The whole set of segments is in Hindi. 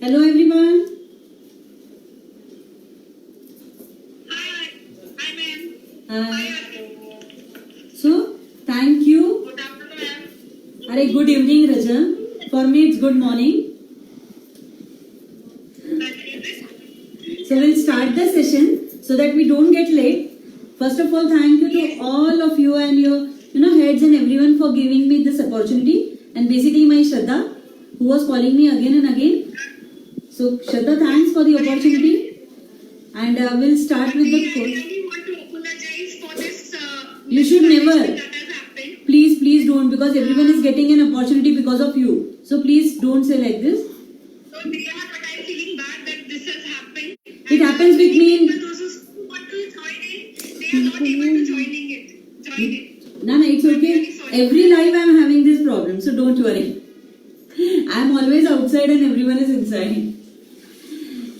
Hello everyone. Hi, ma'am. Uh, so thank you. Good afternoon, ma'am. अरे good evening Raja. For me it's good morning. So we'll start the session so that we don't get late. First of all, thank you to all of you and your heads and everyone for giving me this opportunity. And basically my Shraddha, who was calling me again and again. So Shraddha, thanks for the opportunity. And we'll start with the I course. really want to apologize for this. You should never. That has happened. Please don't, because everyone is getting an opportunity because of you. So please don't say like this. So they are, but I'm feeling bad that this has happened. It happens with me. People who want to join in, they are not able to join it. No, it's okay. Every life I'm having this problem, so don't worry. I'm always outside and everyone is inside.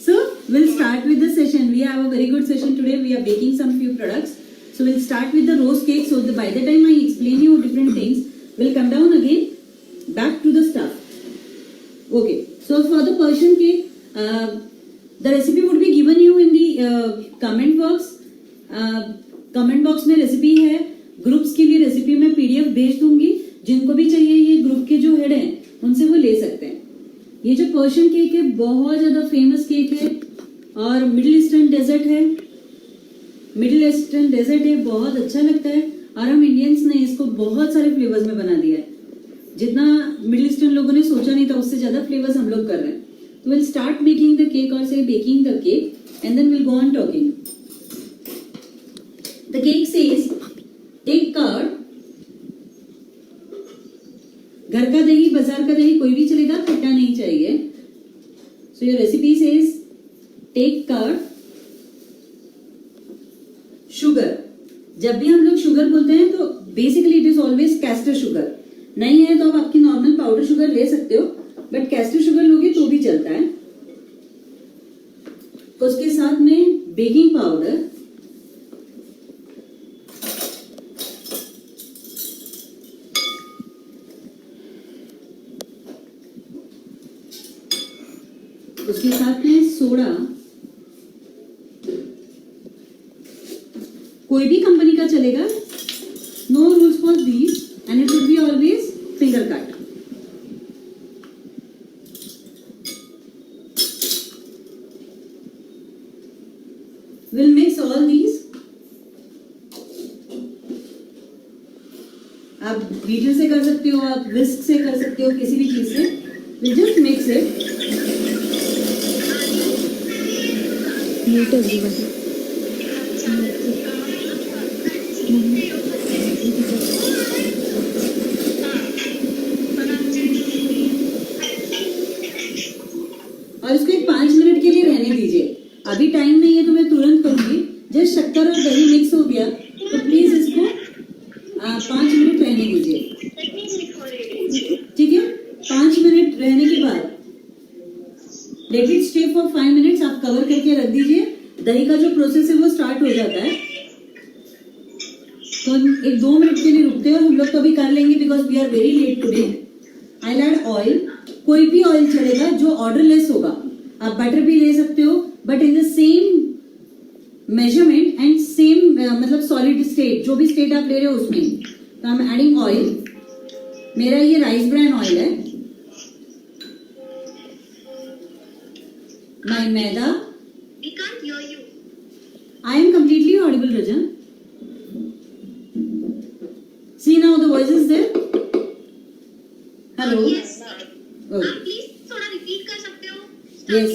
So we'll start with the session. We have a very good session today. We are baking some few products. So we'll start with the rose cake. So by the time I explain you different things, we'll come down again back to the stuff. Okay. So for the Persian cake, the recipe would be given you in the comment box. Comment box में रेसिपी है. ग्रुप्स के लिए रेसिपी में पीडीएफ भेज दूंगी. जिनको भी चाहिए ये ग्रुप के जो हेड हैं उनसे वो ले सकते हैं. ये जो पर्शियन केक है बहुत ज्यादा फेमस केक है और मिडिल ईस्टर्न डेजर्ट है. बहुत अच्छा लगता है और हम इंडियंस ने इसको बहुत सारे फ्लेवर्स में बना दिया है. जितना मिडिल ईस्टर्न लोगों ने सोचा नहीं था उससे ज्यादा फ्लेवर्स हम लोग कर रहे हैं. तो will start making the cake और से baking the cake and then will go on talking. The cake says take curd. घर का दही बाजार का दही कोई भी चलेगा, खट्टा नहीं चाहिए. So your recipe says take curd, sugar. जब भी हम लोग शुगर बोलते हैं तो basically it is always caster sugar. नहीं है तो आप आपकी नॉर्मल पाउडर शुगर ले सकते हो, बट कैस्टर शुगर लोगे तो भी चलता है. तो उसके साथ में बेकिंग पाउडर, उसके साथ में सोडा. कोई भी कंपनी का चलेगा. No rules for these and it should be always finger cut. Will mix all these. आप बीटर से कर सकते हो, आप विस्क से कर सकते हो, किसी भी चीज से. Will just mix it. Mute everyone. और इसको एक 5 मिनट के लिए रहने दीजिए. अभी टाइम नहीं है तो मैं तुरंत करूंगी. जब शक्कर और दही मिक्स हो गया तो प्लीज इसको 5 मिनट रहने दीजिए. ठीक है. 5 मिनट रहने के बाद let it stay for 5 minutes. आप कवर करके रख दीजिए. दही का जो प्रोसेस है वो स्टार्ट हो जाता है. तो 1-2 मिनट के लिए रुकते हैं. हम लोग कभी कर लेंगे because we are very late today. I add oil. कोई भी ऑयल चलेगा जो ऑर्डरलेस होगा. आप बटर भी ले सकते हो but in the same measurement and same मतलब सॉलिड स्टेट, जो भी स्टेट आप ले रहे हो उसमें. तो आई एम एडिंग ऑयल. मेरा ये राइस ब्रान ऑयल है. My maida. We can't hear you. I am completely audible, Raja. See now the voice is there. Hello. Yes. Okay. Please थोड़ा repeat कर सकते हो? Yes.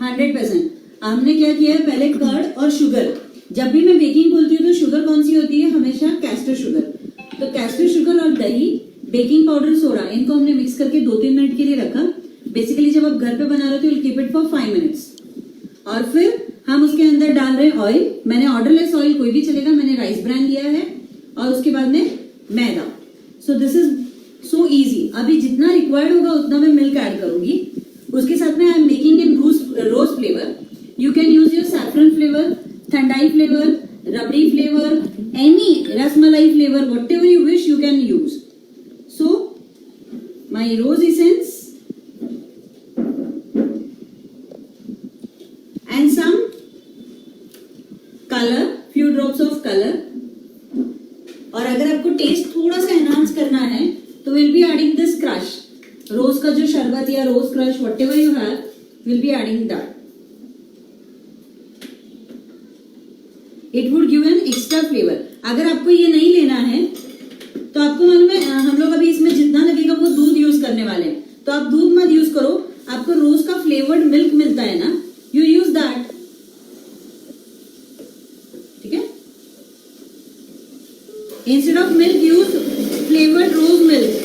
100%. हमने क्या किया है, पहले कर्ड और शुगर. जब भी मैं बेकिंग बोलती हूँ तो शुगर कौन सी होती है, हमेशा कैस्टर शुगर. तो कैस्टर शुगर और दही, बेकिंग पाउडर, सोडा, इनको हमने मिक्स करके 2-3 मिनट के लिए रखा. बेसिकली जब आप घर पे बना रहे हो तो कीप इट फॉर 5 मिनट्स. और फिर हम उसके अंदर डाल रहे हैं ऑयल. मैंने ऑर्डरलेस ऑयल कोई भी चलेगा. मैंने राइस ब्रान लिया है और उसके बाद में मैदा. So this is so easy. अभी जितना रिक्वायर्ड होगा उतना मैं मिल्क ऐड करूंगी. उसके साथ में I am making in rose flavour. You can use your saffron flavour, thandai flavour, rabri flavour, any rasmalai flavour, whatever you wish you can use. So my rose essence, drops of colour. और अगर आपको टेस्ट थोड़ा सा एनहांस करना है तो will be adding this crush. Rose का जो शरबत या rose crush whatever you have will be adding that. It would give an extra flavour. अगर आपको ये नहीं लेना है तो आपको मालूम है हम लोग अभी इसमें जितना लगेगा वो दूध यूज करने वाले हैं, तो आप दूध मत यूज करो. आपको रोज का फ्लेवर्ड मिल्क मिलता है ना, यू यूज दैट. ठीक है, instead of milk use flavoured rose milk.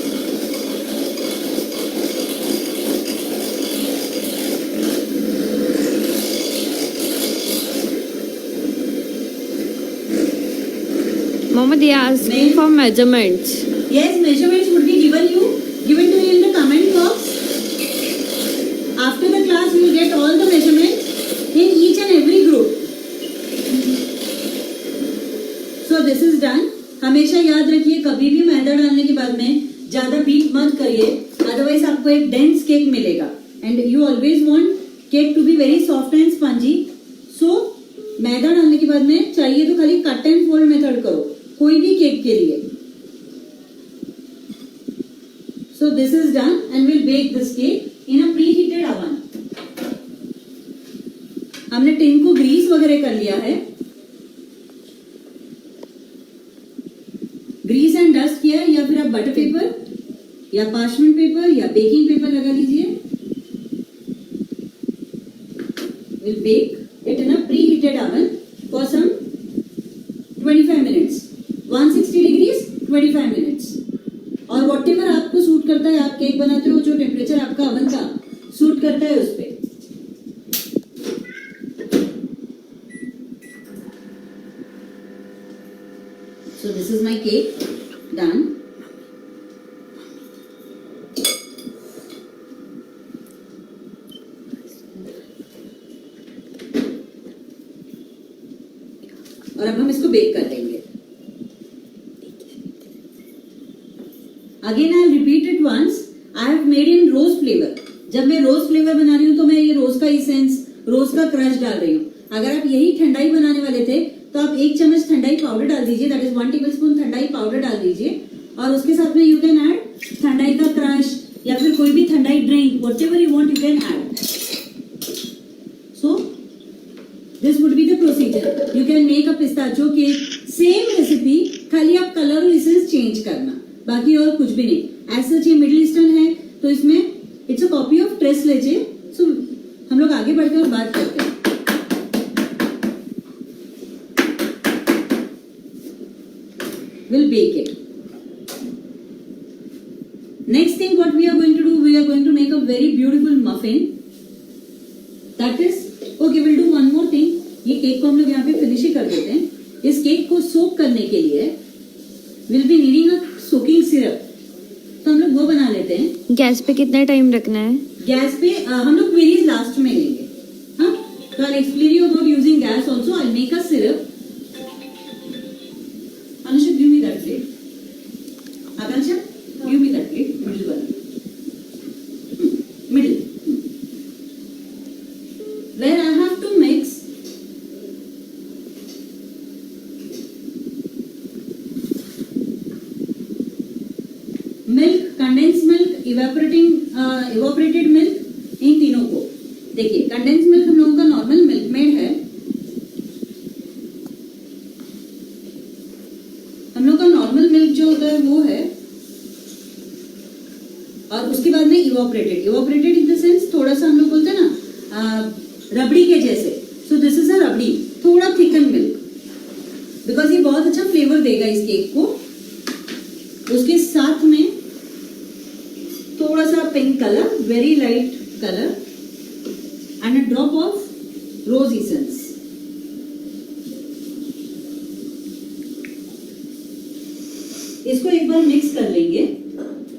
Mama, they are asking for measurements. Yes, measurements would be given to you in the comment box. After the class, you will get all the measurements in each and every group. So this is done. हमेशा याद रखिए कभी भी मैदा डालने के बाद में ज्यादा बीट मत करिए, अदरवाइज आपको एक डेंस केक मिलेगा. And you always want cake to be very soft and spongy. So मैदा डालने के बाद में चाहिए तो खाली कट एंड फोल्ड मेथड करो कोई भी केक के लिए. So this is done and we'll bake this cake in a preheated oven. हमने टिन को ग्रीस वगैरह कर लिया है, ग्रीस एंड डस्ट किया है, या फिर आप बटर पेपर या पार्चमेंट पेपर या बेकिंग पेपर लगा लीजिए. We'll bake it in a preheated oven for some 25 minutes. 160 degrees 25 minutes. और वॉट एवर आपको सूट करता है, आप केक बनाते हो जो टेम्परेचर आपका अवन का सूट करता है उस पे. सो this is my cake done. और अब हम इसको बेक कर देंगे. Again I'll repeat it once. I have made in rose flavor. जब मैं रोज फ्लेवर बना रही हूँ तो मैं ये रोज का इसेंस, रोज का क्रश डाल रही हूँ. अगर आप यही ठंडाई बनाने वाले थे तो आप 1 चम्मच ठंडाई पाउडर डाल दीजिए, that is 1 tablespoon thandai powder डाल दीजिए. और उसके साथ में यू कैन ऐड ठंडाई का क्रश या फिर कोई भी ठंडाई drink, whatever you want you can add. So this would be the procedure. You can make a pistachio cake, same recipe, खाली आप कलर और इसेंस चेंज करना, बाकी और कुछ भी नहीं. एज सच ये मिडिल ईस्टर्न है तो इसमें it's a copy of tres leches. So हम लोग आगे बढ़ते हैं और बात करते हैं. Will bake it. Next thing what we are going to do, we are going to make a very beautiful muffin. That is okay. Will do one more thing. ये केक को हम लोग यहाँ पे फिनिश ही कर देते हैं. इस केक को सोक करने के लिए will be needing a soaking syrup, तो हम लोग वो बना लेते हैं. गैस पे कितना टाइम रखना है? गैस पे हम लोग क्वेरीज लास्ट में लेंगे. हाँ, तो I explain you about using gas also. I make a syrup. Anusha, give me that plate. Akanksha, give me that plate, middle वाला, middle, where I have to mix milk, condense milk, evaporated milk, इन तीनों को. देखिए कंडेंस मिल्क हम लोगों का नॉर्मल मिल्क मेड है. हम लोग का नॉर्मल मिल्क जो होता है वो है. और उसके बाद में इवेपोरेटेड इन द सेंस थोड़ा सा हम लोग बोलते हैं ना रबड़ी के जैसे. सो दिस इज अ रबड़ी, थोड़ा थिकन मिल्क, बिकॉज ये बहुत अच्छा फ्लेवर देगा इस केक को. उसके साथ में थोड़ा सा pink colour, very light colour, and a drop of rose essence. इसको एक बार मिक्स कर लेंगे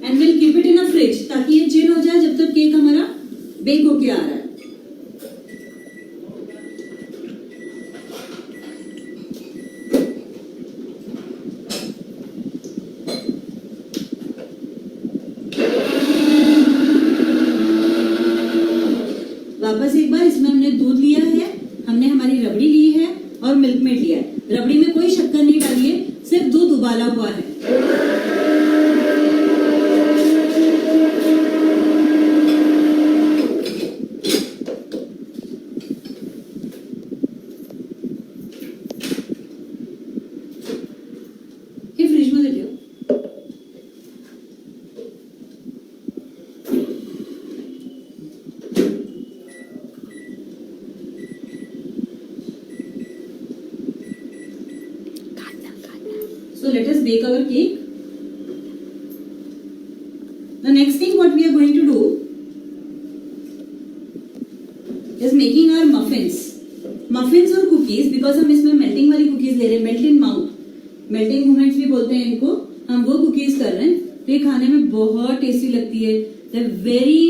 and will keep it in a fridge, ताकि ये चिल हो जाए जब तक केक हमारा बेक होके आ रहा है. वापस एक बार, इसमें हमने दूध लिया है, हमने हमारी रबड़ी ली है और मिल्क मेड लिया है. रबड़ी में कोई शक्कर नहीं डाली है, सिर्फ दूध उबाला हुआ है। हे फ्रीज मध्ये ठेव। So let us bake our cake. The next thing what we are going to do is making our muffins. Muffins और cookies, because हम इसमें melting वाली cookies ले रहे हैं, melt in mouth, melting moments भी बोलते हैं इनको, हम वो cookies कर रहे हैं। तो ये खाने में बहुत टेस्टी लगती है। They're very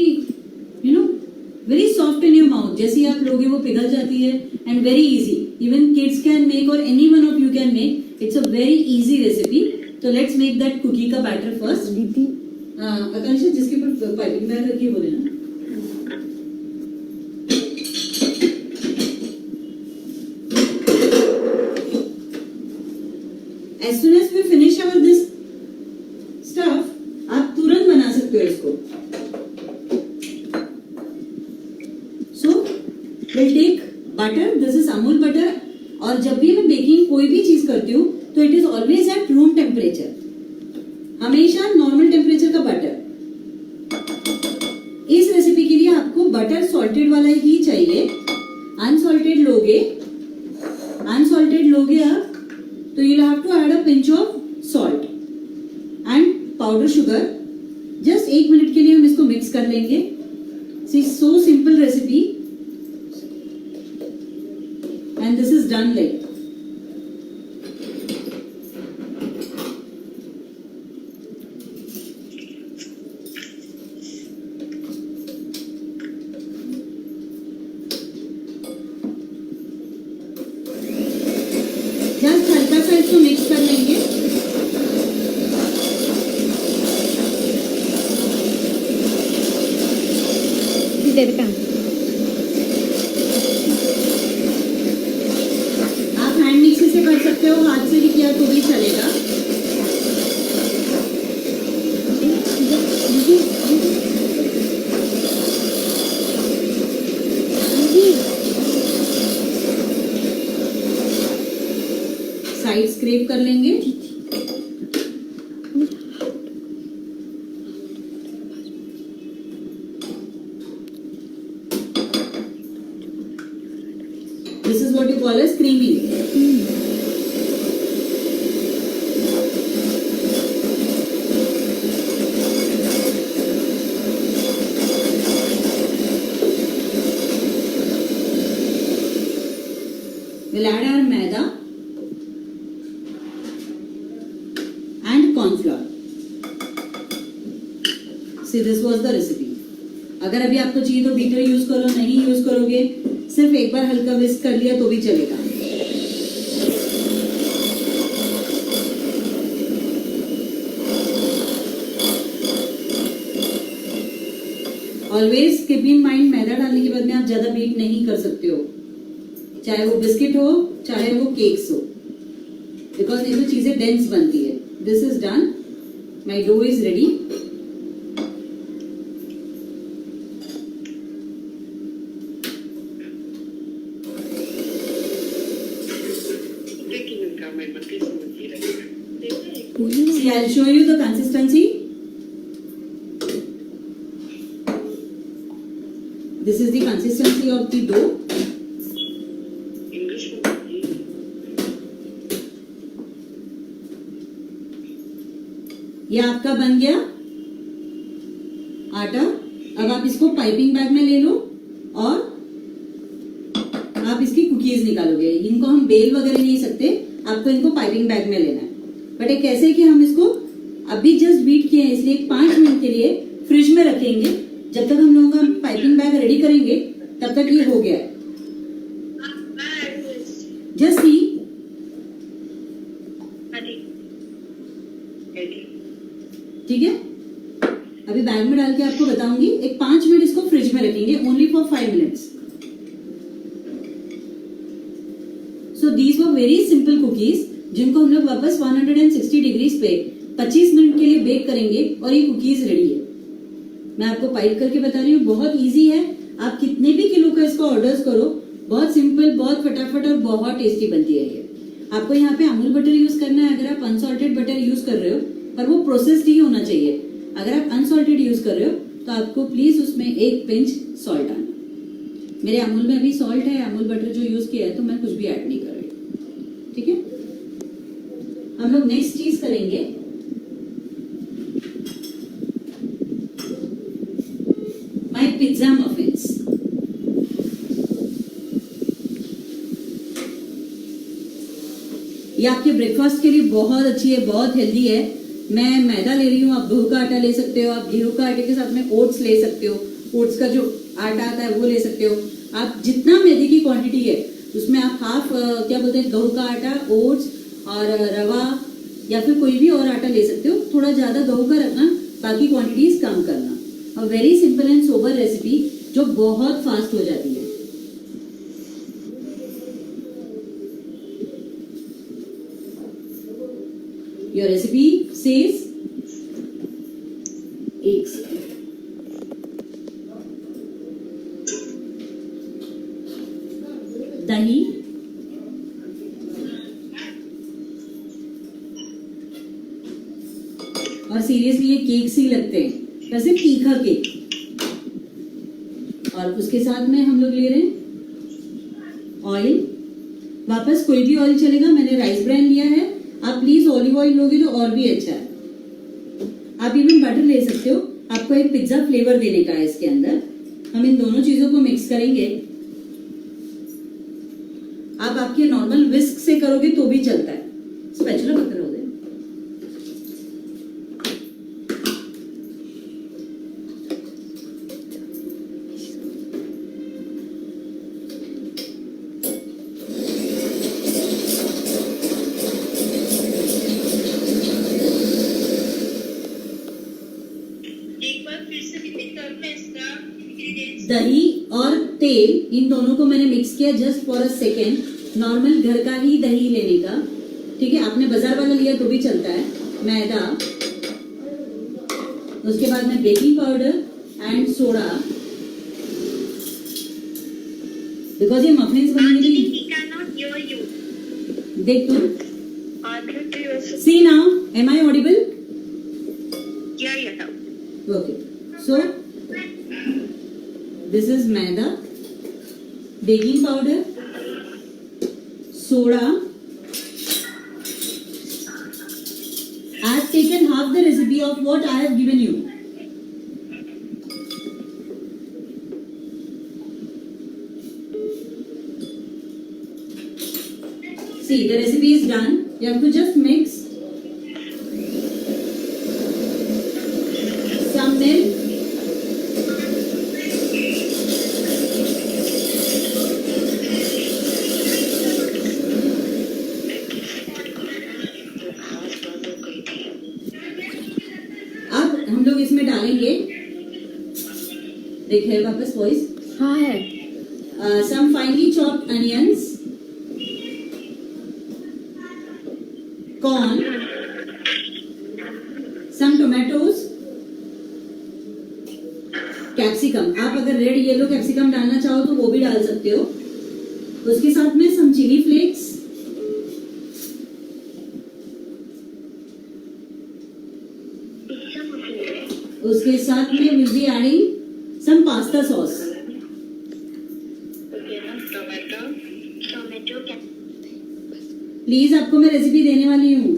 very soft in your mouth. जैसे ही आप लोगे वो पिघल जाती है and very easy. Even kids can make or any one of you can make. It's a very easy recipe. So let's make that cookie का batter first. दीदी आकांक्षा जिसके ऊपर पाइपिंग बैग रखी है वो देना। As soon as we finish our this stuff, आप तुरंत बना सकते हो इसको। So we'll take butter. This is Amul butter. और जब भी मैं बेकिंग कोई भी चीज करती हूँ तो it is always at room temperature, हमेशा नॉर्मल टेम्परेचर का बटर। इस रेसिपी के लिए आपको बटर सॉल्टेड वाला ही चाहिए। अनसॉल्टेड लोगे आप तो you have to add a pinch of salt and powder sugar. Just 1 minute के लिए हम इसको मिक्स कर लेंगे। So simple recipe and this is done like just हल्का सा इसको मिक्स कर लेंगे। इधर का से कर सकते हो, हाथ से भी किया तो भी चलेगा। साइड स्क्रैप कर लेंगे। This is what you call as creaming. We'll add our maida and corn flour. See, this was the recipe. अगर अभी आपको चाहिए तो बीटर यूज करो, नहीं यूज करोगे सिर्फ एक बार हल्का विस्क कर लिया तो भी चलेगा। ऑलवेज कीप इन माइंड, मैदा डालने के बाद में आप ज्यादा बीट नहीं कर सकते हो, चाहे वो बिस्किट हो चाहे वो केक्स हो, बिकॉज ये जो चीजें डेंस बनती है। This is done, my dough is ready. See, I'll show you the consistency. This is the consistency of the dough. ये आपका बन गया आटा। अब आप इसको पाइपिंग बैग में ले लो और आप इसकी कुकीज निकालोगे। इनको हम बेल वगैरह नहीं सकते, आपको इनको पाइपिंग बैग में लेना है। बट एक कैसे कि हम इसको अभी जस्ट बीट किए हैं, इसलिए 5 मिनट के लिए फ्रिज में रखेंगे। जब तक हम लोगों का पाइपिंग बैग रेडी करेंगे तब तक ये हो गया है। जस्ट सी, ठीक है। अभी बैग में डाल के आपको बताऊंगी। एक 5 मिनट इसको फ्रिज में रखेंगे, only for 5 minutes. So these were very simple cookies जिनको हम लोग वापस 160 डिग्रीज पे 25 मिनट के लिए बेक करेंगे और ये कुकीज रेडी है। मैं आपको पाइप करके बता रही हूँ, बहुत इजी है। आप कितने भी किलो का इसका ऑर्डर्स करो, बहुत सिंपल, बहुत फटाफट और बहुत टेस्टी बनती है ये। आपको यहाँ पे अमूल बटर यूज करना है। अगर आप अनसॉल्टेड बटर यूज कर रहे हो, पर वो प्रोसेस्ड ही होना चाहिए। अगर आप अनसॉल्टेड यूज कर रहे हो तो आपको प्लीज उसमें 1 पिंच सॉल्ट आना। मेरे अमूल में अभी सॉल्ट है, अमूल बटर जो यूज किया है, तो मैं कुछ भी ऐड नहीं कर रही। ठीक है, हम लोग नेक्स्ट चीज करेंगे, माय पिज्जा मफिन्स। ये आपके ब्रेकफास्ट के लिए बहुत अच्छी है, बहुत हेल्दी है। मैं मैदा ले रही हूँ, आप गेहूं का आटा ले सकते हो। आप गेहूं का आटे के साथ में ओट्स ले सकते हो, ओट्स का जो आटा आता है वो ले सकते हो। आप जितना मैदे की क्वांटिटी है उसमें आप हाफ क्या बोलते हैं, गेहूं का आटा, ओट्स और रवा या फिर कोई भी और आटा ले सकते हो। थोड़ा ज्यादा गेहूं का रखना, बाकी क्वांटिटीज कम करना। और very simple and sober recipe जो बहुत फास्ट हो जाती है। Your recipe says 1 second. दही, और सीरियसली ये केक सी लगते हैं, वैसे तीखा केक। और उसके साथ में हम लोग ले रहे हैं ऑयल। वापस कोई भी ऑयल चलेगा, मैंने राइस ब्रांड लिया है। आप प्लीज ऑलिव ऑयल लोगे तो और भी अच्छा है। आप इवन बटर ले सकते हो, आपको एक पिज्जा फ्लेवर देने का है इसके अंदर। हम इन दोनों चीजों को मिक्स करेंगे। आप आपके नॉर्मल विस्क से करोगे तो भी चलता है। स्पैचुला पकड़ हो गए। दही और तेल, इन दोनों को मैंने मिक्स किया just for a second. Normal घर का ही दही लेने का, ठीक है। आपने बाजार वाला लिया तो भी चलता है। मैदा, उसके बाद में baking powder and soda, because ये मफिन्स बनेंगे। देख तू, see now, am I audible? Okay, so this is maida, baking powder, soda. I have taken half the recipe of what I have given you. See, the recipe is done. You have to just mix some milk, हम लोग इसमें डालेंगे, देखिए वापस वॉइस, हाँ है, some finely chopped onions, corn, some tomatoes, capsicum. आप अगर रेड येलो कैप्सिकम डालना चाहो तो वो भी डाल सकते हो। उसके साथ में some चिली फ्लेक्स, उसके साथ में will be adding some pasta sauce. Please आपको मैं रेसिपी देने वाली हूँ।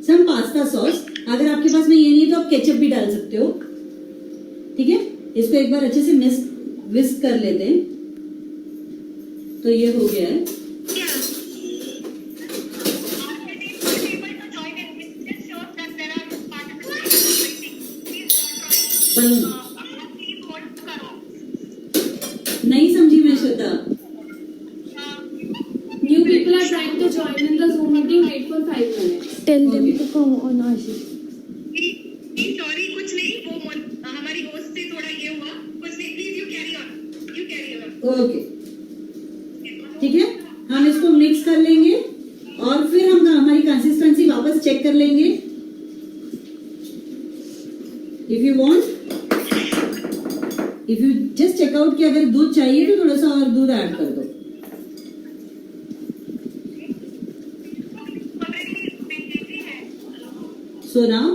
सम पास्ता सॉस, अगर आपके पास में ये नहीं है तो आप केचप भी डाल सकते हो, ठीक है। इसको एक बार अच्छे से विस्क कर लेते हैं। तो ये हो गया है। नहीं समझी मैं श्रद्धा। New people are trying to join in the Zoom meeting. Wait for 5 minutes. Tell them Okay. to come on Ashish. Sorry, कुछ नहीं, वो हमारी होस्ट से थोड़ा ये हुआ, कुछ नहीं, please you carry on. Okay, ठीक है, हम इसको मिक्स कर लेंगे। कर लेंगे. If you want, if you just check out कि अगर दूध चाहिए तो थोड़ा सा और दूध ऐड कर दो. So now,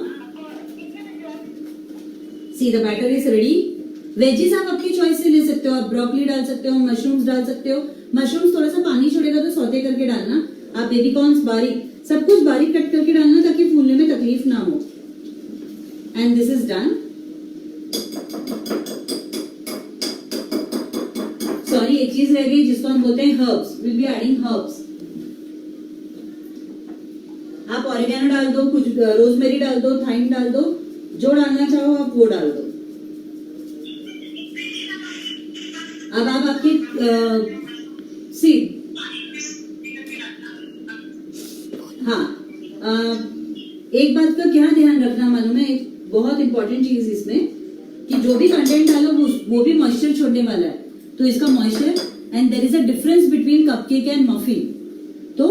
see the batter is ready. Veggies आप आपकी चॉइस से ले सकते हो. आप ब्रोकली डाल सकते हो, मशरूम्स डाल सकते हो. मशरूम्स थोड़ा सा पानी छोड़ेगा तो सौते करके डालना. आप बेबी कॉर्न्स बारीक, सब कुछ बारीक कट करके डालना ताकि फूलने में तकलीफ ना हो. And this is done. Sorry, एक चीज रह गई जिसको हम बोलते हैं herbs. Will be adding herbs. आप ऑरिगेनो डाल दो, कुछ रोजमेरी डाल दो, थाइम डाल दो, जो डालना चाहो आप वो डाल दो. अब आप आपकी सीड, हाँ, एक बात का क्या ध्यान रखना मालूम है, एक बहुत इंपॉर्टेंट चीज इसमें कि जो भी कंटेंट डालो वो भी मॉइस्चर छोड़ने वाला है. तो इसका moisture, and there is a difference between cupcake and muffin. तो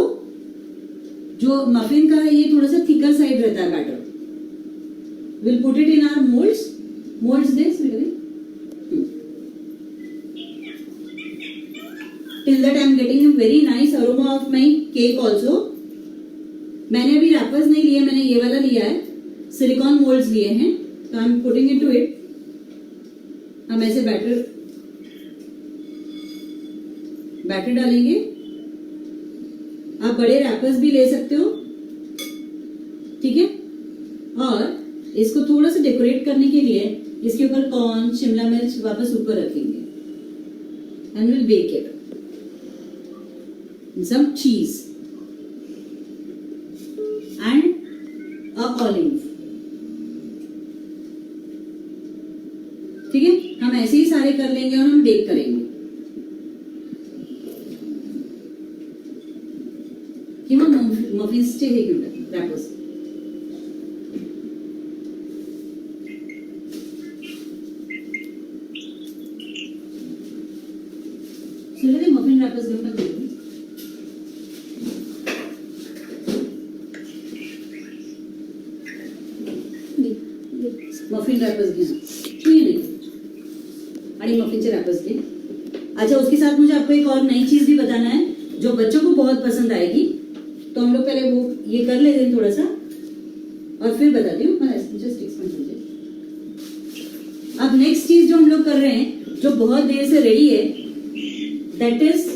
जो मफिन का है ये थोड़ा सा थिकर साइड रहता है batter. Will put it in our moulds this till that I am getting a very nice aroma of my cake also. मैंने अभी रैपर्स नहीं लिए, मैंने ये वाला लिया है, सिलिकॉन मोल्ड्स लिए हैं. तो I am putting it to it. हम ऐसे बैटर डालेंगे. आप बड़े रैपर्स भी ले सकते हो, ठीक है. और इसको थोड़ा सा डेकोरेट करने के लिए इसके ऊपर कॉर्न, शिमला मिर्च वापस ऊपर रखेंगे. And will bake it. Some cheese and a olive. ठीक है, हम ऐसे ही सारे कर लेंगे और हम बेक करेंगे. किंवा मफिन्सचे हे घेऊया रॅपर्स. सुले मफिन रॅपर्स घेऊन टाकू. मफिन रैपर्स घे, छुइए नहीं, आणि मफिनचे रैपर्स घे. अच्छा, उसके साथ मुझे आपको एक और नई चीज भी बताना है जो बच्चों को बहुत पसंद आएगी. तो हम लोग पहले वो ये कर लेते हैं थोड़ा सा और फिर बताती हूँ. जस्ट एक्सप्लेन कीजिए. अब नेक्स्ट चीज जो हम लोग कर रहे हैं, जो बहुत देर से रेडी है, दैट इज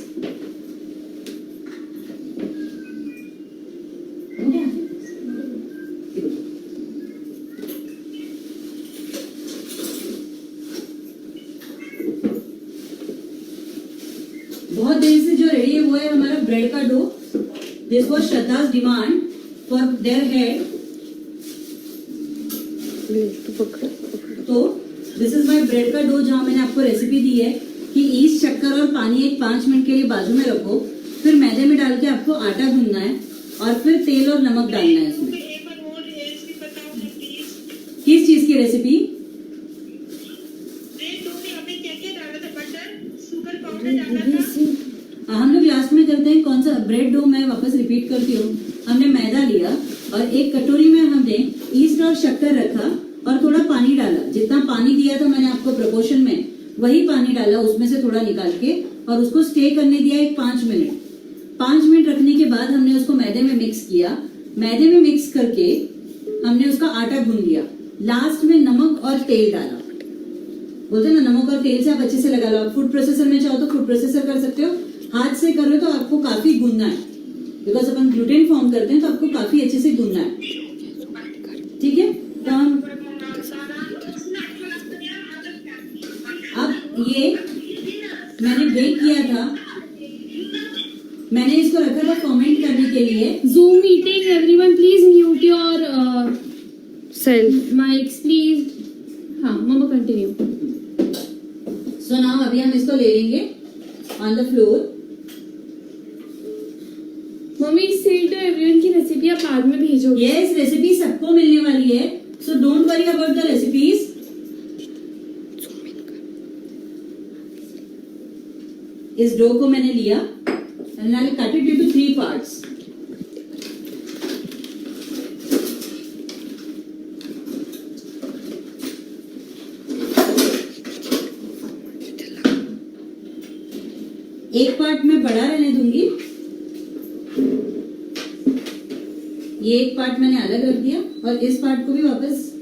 बहुत देर से जो रेडी है वो है हमारा ब्रेड का डो. दिस वाज श्रद्धा's डिमांड फॉर देयर हेड. तो दिस इज माय ब्रेड का डो, जहां मैंने आपको रेसिपी दी है कि ईस्ट, शक्कर और पानी एक 5 मिनट के लिए बाजू में रखो. फिर मैदे में डाल के आपको आटा गूंदना है और फिर तेल और नमक डालना है इसमें. किस चीज की रेसिपी? हम लोग लास्ट में करते हैं. कौन सा ब्रेड डो, मैं वापस रिपीट करती हूँ. हमने मैदा लिया और एक कटोरी में हमने ईस्ट और शक्कर रखा और थोड़ा पानी डाला. जितना पानी दिया था मैंने आपको प्रोपोर्शन में, वही पानी डाला, उसमें से थोड़ा निकाल के, और उसको स्टे करने दिया एक 5 मिनट. 5 मिनट रखने के बाद हमने उसको मैदे में मिक्स किया. मैदे में मिक्स करके हमने उसका आटा गूंद लिया. लास्ट में नमक और तेल डाला. बोलते ना, नमक और तेल से आप अच्छे से लगा लो. आप फूड प्रोसेसर में चाहो तो फूड प्रोसेसर कर सकते हो. हाथ से कर रहे हो तो आपको काफी गूंदना है, बिकॉज अपन ग्लूटेन फॉर्म करते हैं तो आपको काफी अच्छे से गूंदना है. ठीक है, तो हम अब ये मैंने बेक किया था, मैंने इसको रखा था कमेंट करने के लिए. Zoom meeting, everyone please mute your Self. mics please. हाँ, मम्मा कंटिन्यू. सो नाउ अभी हम इसको ले लेंगे on the floor. Mummy sell to everyone की रेसिपी आप बाद में भेजोगे. यस, रेसिपी सबको मिलने वाली है, सो don't worry about the recipes. इस डो को मैंने लिया and I'll cut it into 3 parts. एक पार्ट में बड़ा रहने दूंगी, ये एक पार्ट मैंने अलग रख दिया और इस पार्ट को भी वापस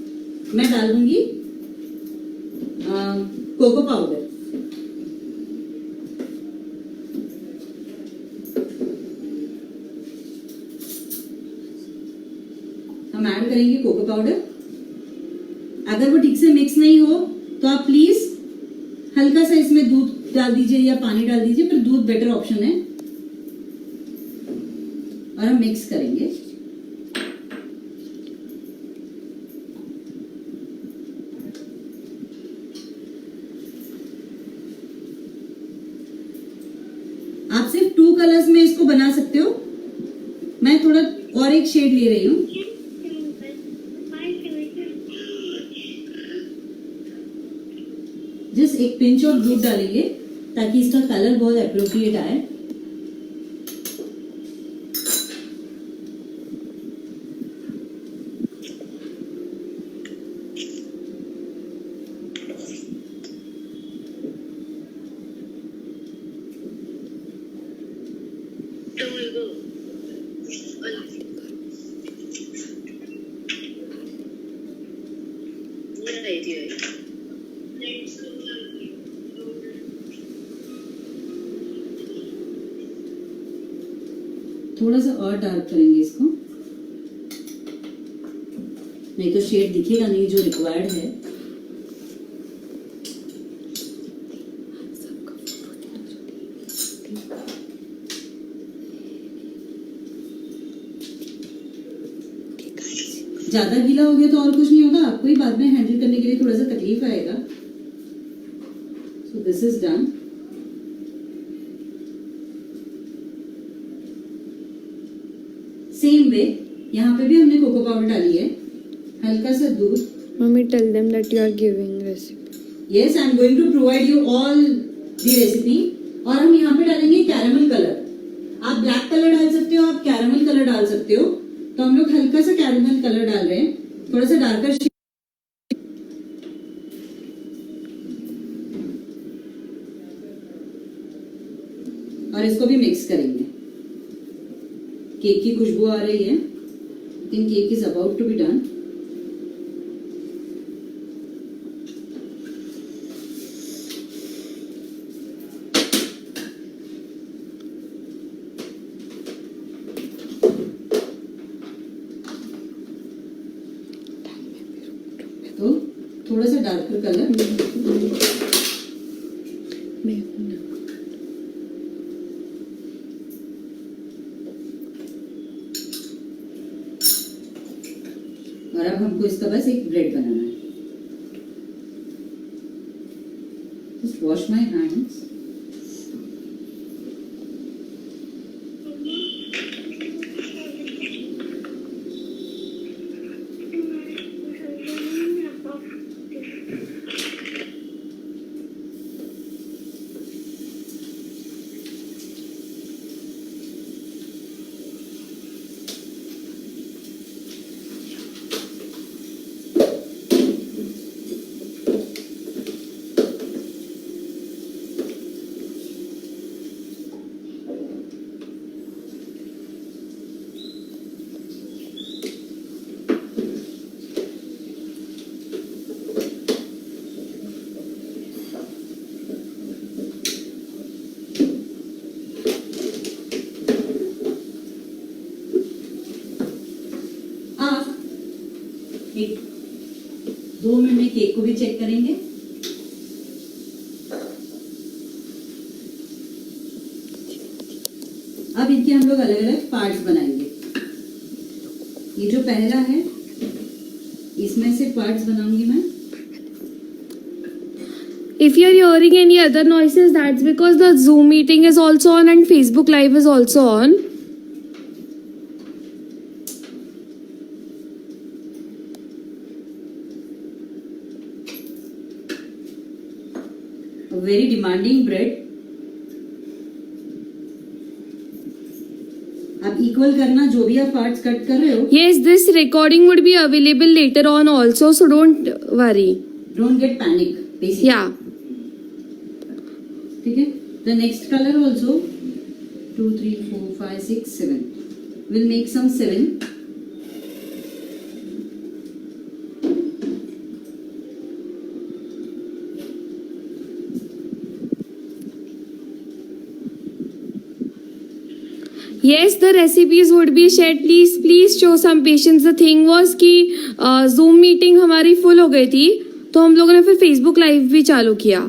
मैं डाल दूंगी कोको पाउडर। हम ऐड करेंगे कोको पाउडर। अगर वो ठीक से मिक्स नहीं हो तो आप प्लीज हल्का सा इसमें दूध डाल दीजिए या पानी डाल दीजिए, पर दूध बेटर ऑप्शन है। और हम मिक्स करेंगे। आप सिर्फ 2 कलर्स में इसको बना सकते हो। मैं थोड़ा और एक शेड ले रही हूँ। जस्ट एक पिंच ऑफ दूध डालेंगे ताकि इसका कलर बहुत एप्रोप्रिएट आए। थोड़ा सा और डार्क करेंगे इसको, नहीं तो शेड दिखेगा नहीं जो रिक्वायर्ड है। ज्यादा गीला हो गया तो और कुछ नहीं होगा, आपको ही बाद में हैंडल करने के लिए थोड़ा सा तकलीफ आएगा। सो this is done. Same way यहाँ पे भी हमने कोको पाउडर डाली है, हल्का सा दूध। Mommy, tell them that you are giving recipe. Yes, I am going to provide you all the recipe। और हम यहाँ पे डालेंगे कैरामल कलर। आप ब्लैक कलर डाल सकते हो, आप कैरामल कलर डाल सकते हो। तो हम लोग हल्का सा कैरामल कलर डाल रहे हैं, थोड़ा सा डार्कर। और इसको भी मिक्स करेंगे। केक की खुशबू आ रही है। I think cake is about to be done. तो थोड़ा सा डार्कर कलर। और अब हमको इसका बस एक ब्रेड बनाना है। Just wash my hands. एक 2 मिनट में केक को भी चेक करेंगे। अब इनके हम लोग अलग अलग पार्ट्स बनाएंगे। ये जो पहला है, इसमें से पार्ट्स बनाऊंगी मैं। If you're hearing any other noises, that's because the Zoom meeting is also on and Facebook Live is also on. A very demanding bread। आप इक्वल करना, जो भी आप पार्ट्स कट कर रहे हो। Yes, this recording would be available later on also, so don't worry. Don't get panic, basically। Yeah. ठीक है, The next color also 2, 3, 4, 5, 6, 7. We'll make some 7. Yes, the recipes would be shared. Please show some patience. The thing was कि Zoom meeting हमारी full हो गई थी, तो हम लोगों ने फिर Facebook live भी चालू किया.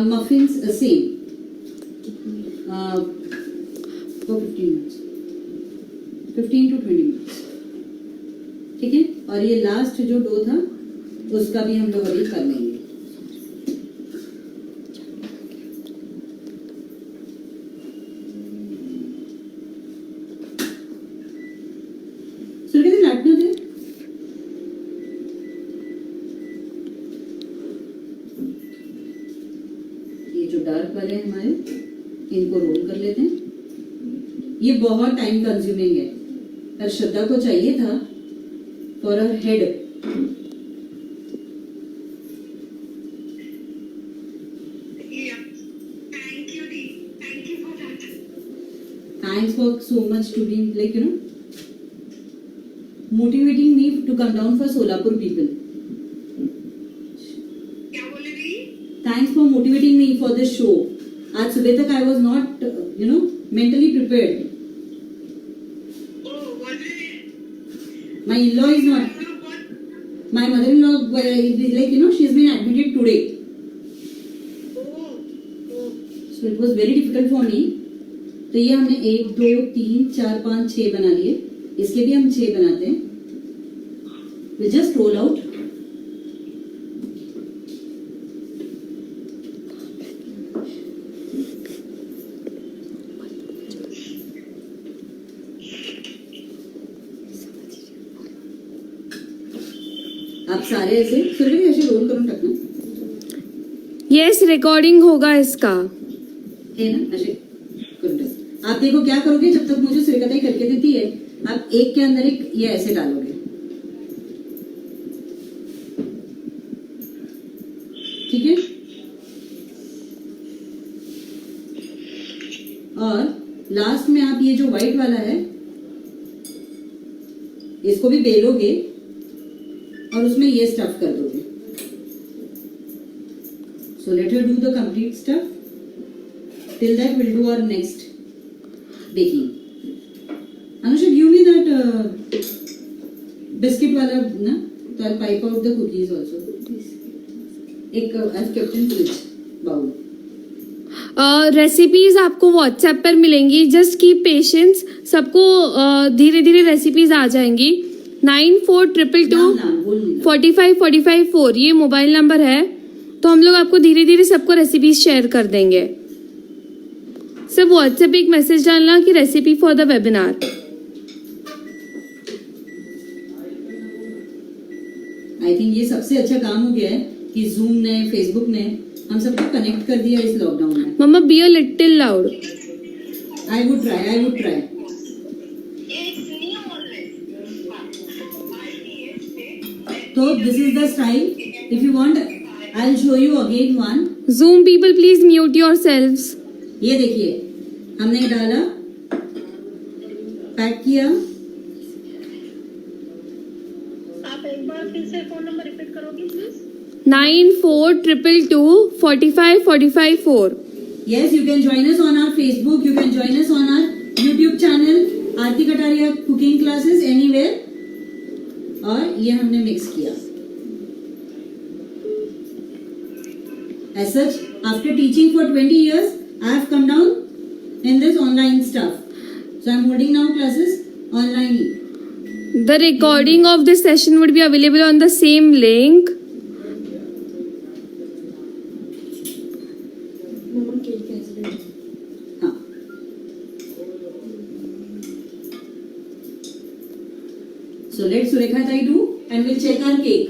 Muffins same. For 15 minutes. 15 to 20 minutes. ठीक है. और ये लास्ट जो डो था उसका भी हम लोग अभी कर लेंगे. डार्क वाले हमारे इनको रोल कर लेते हैं. ये बहुत टाइम कंज्यूमिंग है, पर श्रद्धा को चाहिए था for a head. Thanks for so much to be like motivating me to come down for Solapur people. Thanks for motivating me for this show. आज सुबह तक I was not, mentally prepared. My in-law is not. My mother-in-law, she's been admitted today. So it was very difficult for me. तो ये हमने 1, 2, 3, 4, 5, 6 बना लिए. इसके भी हम 6 बनाते हैं. We'll just roll out. आप सारे ऐसे सुरेख ऐसे रोल करो टकना. Yes, recording होगा इसका. है ना ऐसे करो टक. आप देखो क्या करोगे जब तक मुझे श्रीकथा ही करके देती है. आप एक के अंदर एक ये ऐसे डालोगे. ठीक है. और लास्ट में आप ये जो व्हाइट वाला है इसको भी बेलोगे और उसमें ये स्टफ कर दोगे. So let her do the complete stuff. Till that we'll do our next baking. Anusha, give me that biscuit वाला ना, तो I'll pipe out the cookies also. एक I've kept in fridge bowl. Recipes आपको व्हाट्सएप पर मिलेंगी. Just keep patience. सबको धीरे धीरे रेसिपीज आ जाएंगी. 9422245454 ये मोबाइल नंबर है. तो हम लोग आपको धीरे धीरे सबको रेसिपीज शेयर कर देंगे. सब व्हाट्सएप पे एक मैसेज डालना कि recipe for the webinar. I think ये सबसे अच्छा काम हो गया है कि जूम ने, फेसबुक ने हम सबको कनेक्ट कर दिया इस लॉकडाउन में. Mamma be a little loud. I would try. तो this is the style. If you want I will show you again one. Zoom people please mute yourselves. ये देखिए हमने डाला, पैक किया. आप एक बार फिर से फोन नंबर रिपीट करोगे please. 9422245454. Yes, you can join us on our Facebook. You can join us on our YouTube channel. Aarti Kataria cooking classes anywhere. और ये हमने मिक्स किया. As such, after teaching for 20 years, I have come down in this online stuff. So I am holding now classes online. The recording of this session would be available on the same link. हाँ. So let Surekha Tai do and we'll check our cake.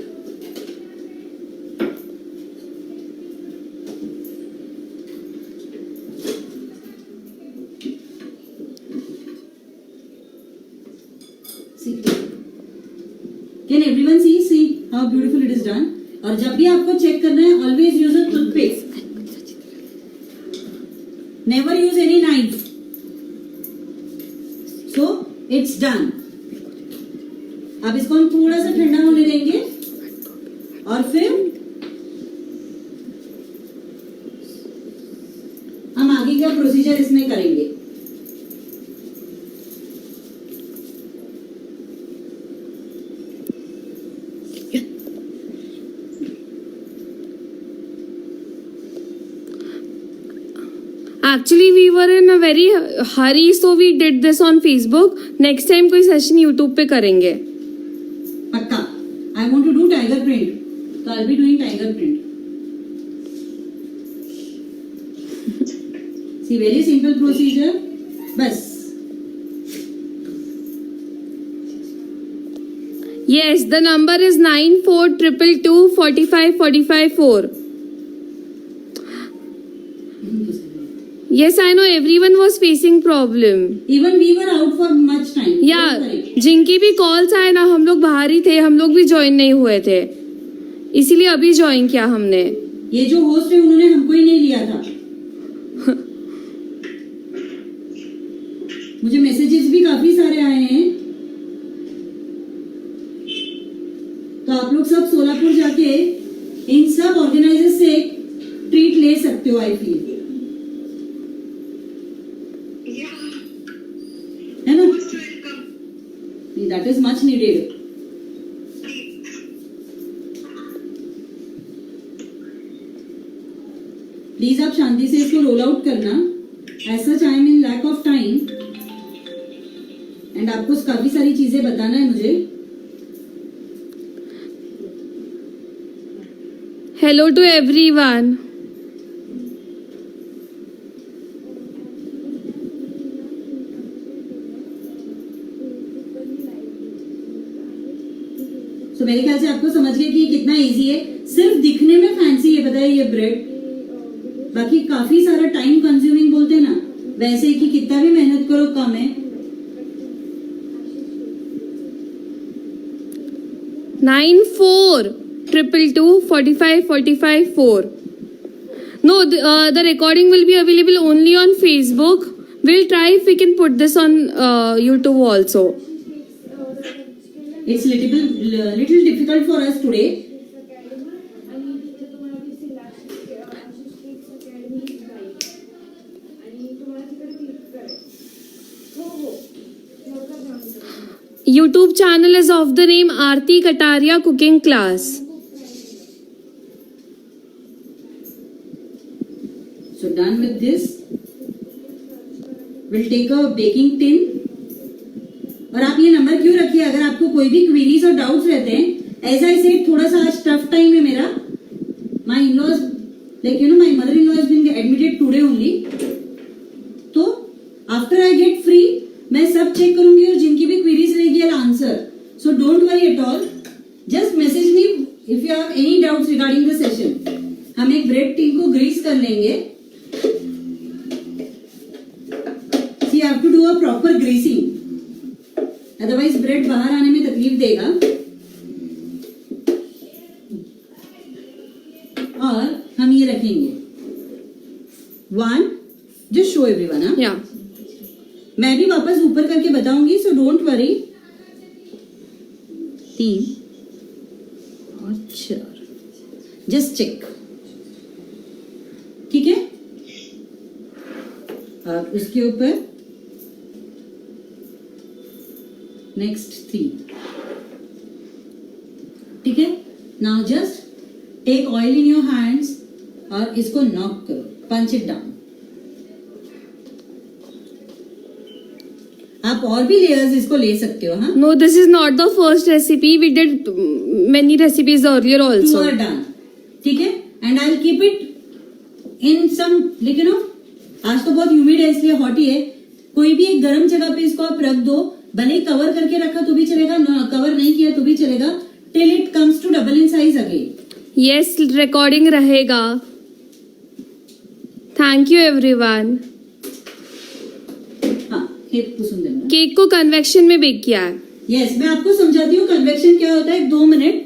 See. Can everyone see how beautiful it is done? और जब भी आपको चेक करना है always use a toothpick. Never use any knife. So it's done. अब इसको हम थोड़ा सा ठंडा होने देंगे और फिर हम आगे का प्रोसीजर इसमें करेंगे. Actually, we were in a very hurry, so we did this on Facebook. Next time कोई सेशन YouTube पे करेंगे. पक्का. I want to do tiger print. So I'll be doing tiger print. See, very simple procedure. बस. Yes, the number is 9422245454. Yes, I know everyone was facing problem. Even we were out for much time. या Don't worry. जिनकी भी कॉल्स आए ना, हम लोग बाहर ही थे, हम लोग भी ज्वाइन नहीं हुए थे, इसीलिए अभी ज्वाइन किया हमने. ये जो होस्ट है उन्होंने हमको ही नहीं लिया था. मुझे मैसेजेस भी काफी सारे आए हैं. तो आप लोग सब सोलापुर जाके इन सब ऑर्गेनाइजर्स से ट्रीट ले सकते हो. आई फील Yeah, है ना. most welcome. That is much needed. Please आप शांति से इसको रोल आउट करना. As such I am in lack of time and आपको काफी सारी चीजें बताना है मुझे. Hello to everyone. तो मेरे ख्याल से आपको समझ गए कि ये कितना इजी है. सिर्फ दिखने में फैंसी है, पता है, ये ब्रेड. बाकी काफी सारा टाइम कंज्यूमिंग बोलते हैं ना, वैसे कि कितना भी मेहनत करो कम है. 9422245454. No, the recording will be available only on Facebook. We'll try if we can put this on YouTube also. It's little difficult for us today. YouTube channel is of the name Aarti Kataria Cooking Class. So done with this. We'll take a baking tin. और आप ये नंबर क्यों रखिए, अगर आपको कोई भी क्वेरीज और डाउट्स रहते हैं. एज आई सेड, थोड़ा सा आज टफ टाइम है मेरा. My in laws, like you know, my mother in law has been admitted today only. तो आफ्टर आई गेट फ्री मैं सब चेक करूंगी और जिनकी भी क्वेरीज रहेगी I answer. So don't worry at all. Just message me if you have any doubts regarding the session. हम एक ब्रेड टिन को ग्रीस कर लेंगे. See have to do a proper greasing, otherwise bread बाहर आने में तकलीफ देगा. और हम ये रखेंगे 1. Just show everyone. हाँ, Yeah. मैं भी वापस ऊपर करके बताऊंगी, सो डोंट वरी. 3 और 4. Just check. ठीक है. और उसके ऊपर नेक्स्ट 3. ठीक है. Now just take oil in your hands और इसको नॉक करो, पंच इट डाउन. आप और भी लेयर्स इसको ले सकते हो. हाँ, No, this is not the first recipe. We did many recipes earlier two also. are done. ठीक है. And I will keep it in some, लेकिन आज तो बहुत ह्यूमिड है इसलिए हॉट ही है. कोई भी एक गर्म जगह पे इसको आप रख दो. भले कवर करके रखा तो भी चलेगा, कवर नहीं किया तो भी चलेगा. Till it comes to double in size again. Yes, recording रहेगा. Thank you everyone. हाँ, केक पुसुन देना. केक को कन्वेक्शन में बेक किया है. यस, मैं आपको समझाती हूँ कन्वेक्शन क्या होता है. 2 मिनट.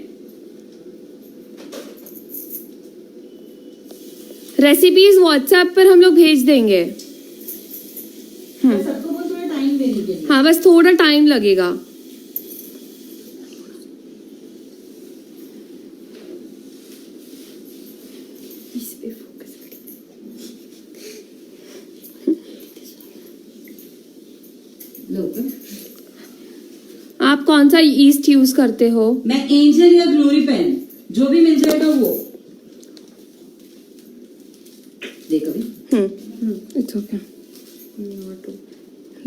रेसिपीज व्हाट्सएप पर हम लोग भेज देंगे. सबको बहुत थोड़ा टाइम देने के लिए। हाँ बस थोड़ा टाइम लगेगा। लो आप कौन सा ईस्ट यूज करते हो? मैं एंजल या ग्लोरी पेन जो भी मिल जाएगा वो देखो भी। It's okay,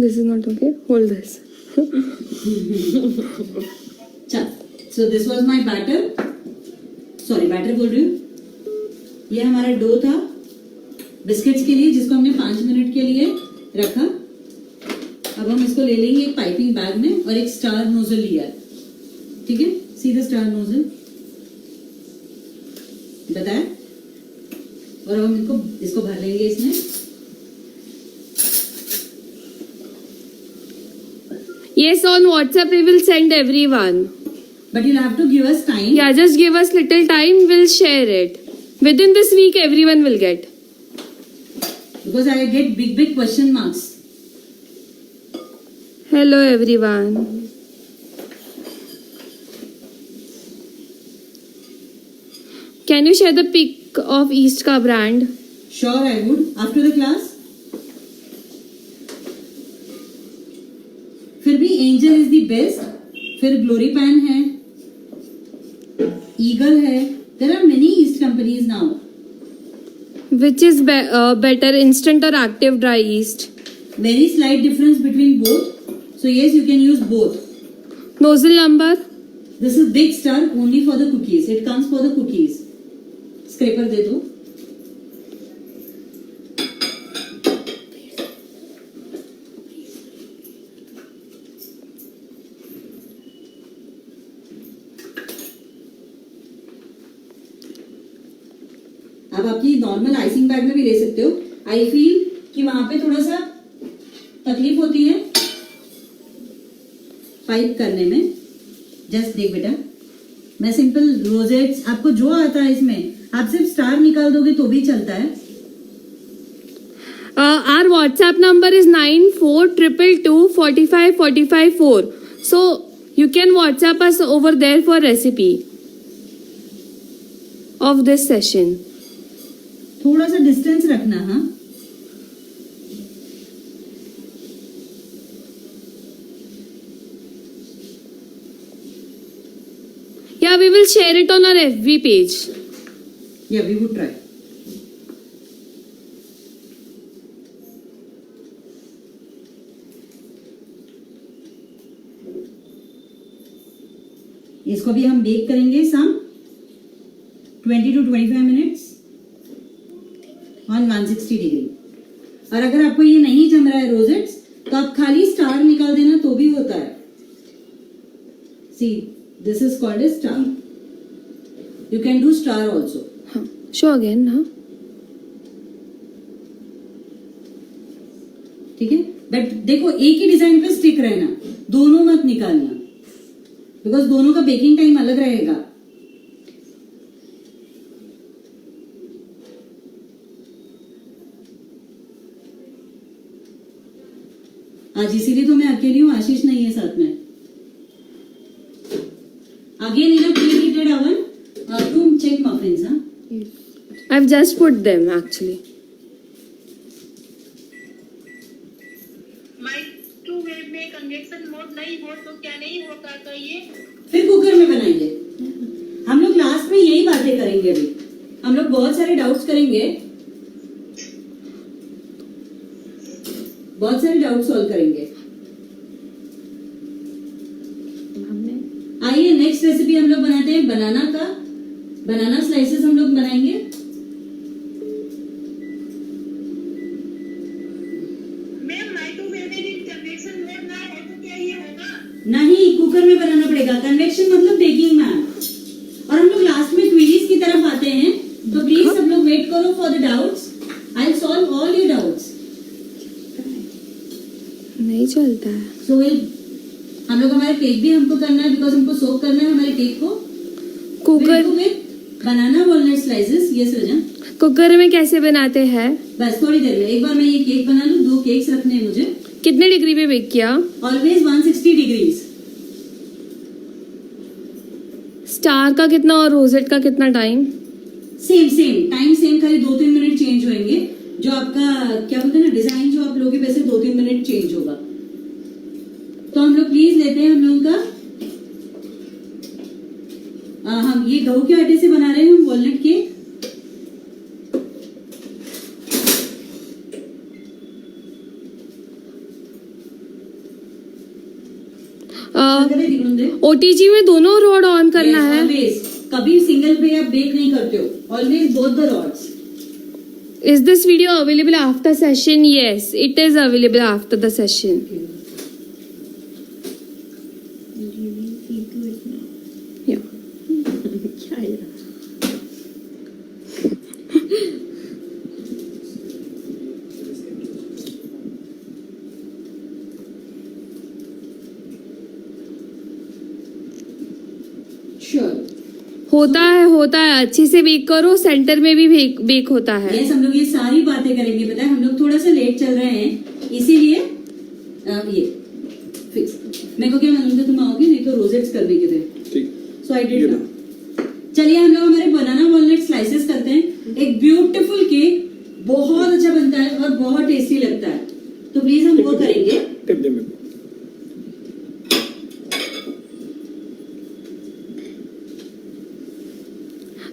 this is not okay, hold this. चल, so this was my batter, sorry batter बोल रही हूँ। ये हमारा डो था बिस्किट्स के लिए जिसको हमने 5 मिनट के लिए रखा। अब हम इसको ले लेंगे एक पाइपिंग बैग में और एक स्टार नोजल लिया है, ठीक है, सीधा स्टार नोजल बताया। और अब हम इसको भर लेंगे इसमें। Yes, on WhatsApp we will send everyone. But you'll have to give us time. Yeah, just give us little time, we'll share it. Within this week everyone will get. Because I get big question marks. Hello everyone. Can you share the pic of East ka brand? Sure, I would. After the class. फिर भी एंजल इज द बेस्ट, फिर ग्लोरी पैन है, ईगल है, there are many yeast companies now. Which is better, instant or active dry yeast? Very slight difference between both. So yes, you can use both. Nozzle number? This is Big Star only for the cookies. It comes for the cookies. Scraper दे दो। अब आपकी नॉर्मल आइसिंग बैग में भी ले सकते हो। आई फील कि वहां पे थोड़ा सा तकलीफ होती है पाइप करने में। जस्ट देख बेटा, मैं सिंपल रोजेट्स आपको जो आता है इसमें आप सिर्फ स्टार निकाल दोगे तो भी चलता है। Our WhatsApp number is 9422245454. So you can WhatsApp us over there for recipe of this session. थोड़ा सा डिस्टेंस रखना। हाँ, Yeah, we will share it on our FB page. या वी वुड ट्राई। इसको भी हम बेक करेंगे सम 20 to 25 मिनट्स ऑन 160 डिग्री। और अगर आपको ये नहीं जम रहा है रोजेट्स तो आप खाली स्टार निकाल देना तो भी होता है। See this is called a star, you can do star also. हाँ, show again, हाँ. ठीक है, बट देखो एक ही डिजाइन पे स्टिक रहना, दोनों मत निकालना, बिकॉज दोनों का बेकिंग टाइम अलग रहेगा। आज इसीलिए तो मैं अकेली हूँ, आशीष नहीं है साथ में। Again in a preheated oven to check muffins. हाँ, I've just put them actually. Microwave में कन्वेक्शन मोड नहीं हो तो क्या नहीं होगा कहिए? फिर कुकर में बनाएंगे। हम लोग लास्ट में यही बातें करेंगे। अभी हम लोग बहुत सारे डाउट्स करेंगे, बहुत सारे डाउट सॉल्व करेंगे। आइए नेक्स्ट रेसिपी हम लोग बनाते हैं बनाना का। बनाना स्लाइसेस हम लोग बनाएंगे। मैम माइक्रोवेव में भी कन्वेक्शन मोड ना हो तो क्या ये होगा? नहीं, कुकर में बनाना पड़ेगा। कन्वेक्शन मतलब बेकिंग मैम। और हम लोग लास्ट में क्वेरीज की तरफ आते हैं, तो प्लीज सब लोग वेट करो for the doubts. I will solve all your doubts. नहीं चलता है। सो हम लोग हमारे केक भी हमको करना है, बिकॉज हमको सोक करना है हमारे केक को कुकर बनाना वॉलनट स्लाइसेस। ये सृजन कुकर में कैसे बनाते हैं? बस थोड़ी देर में। एक बार मैं ये केक बना लूं, 2 केक्स रखने हैं मुझे। कितने डिग्री पे बेक किया? Always 160 degrees. स्टार का कितना और रोजेट का कितना टाइम? सेम टाइम सेम, खाली 2-3 मिनट चेंज होंगे। जो आपका क्या बोलते हैं ना डिजाइन जो आप लोगे वैसे 2-3 मिनट चेंज होगा। तो हम लोग प्लीज लेते हैं हम लोगों का हम ये गेहूं के आटे से बना रहे हैं हम वॉलनट केक। ओटीजी में दोनों रॉड ऑन करना है। ऑलवेज, कभी सिंगल पे आप बेक नहीं करते हो, always both the rods. Is this video available after session? Yes, it is available after the session. Yeah. Sure होता है अच्छे से बेक करो, सेंटर में भी बेक होता है। यस, हम लोग ये सारी बातें करेंगे। पता है हम लोग थोड़ा सा लेट चल रहे हैं, इसीलिए ये फिक्स। मेरे को क्या मालूम था तुम आओगे, नहीं तो रोजेट्स करने के थे। ठीक। सो आई डिड नाउ। चलिए हम लोग हमारे बनाना वॉलनट स्लाइसेस करते हैं। एक ब्यूटीफुल केक बहुत अच्छा बनता है और बहुत टेस्टी लगता है। तो प्लीज हम वो करेंगे। टिप दे मेरे को।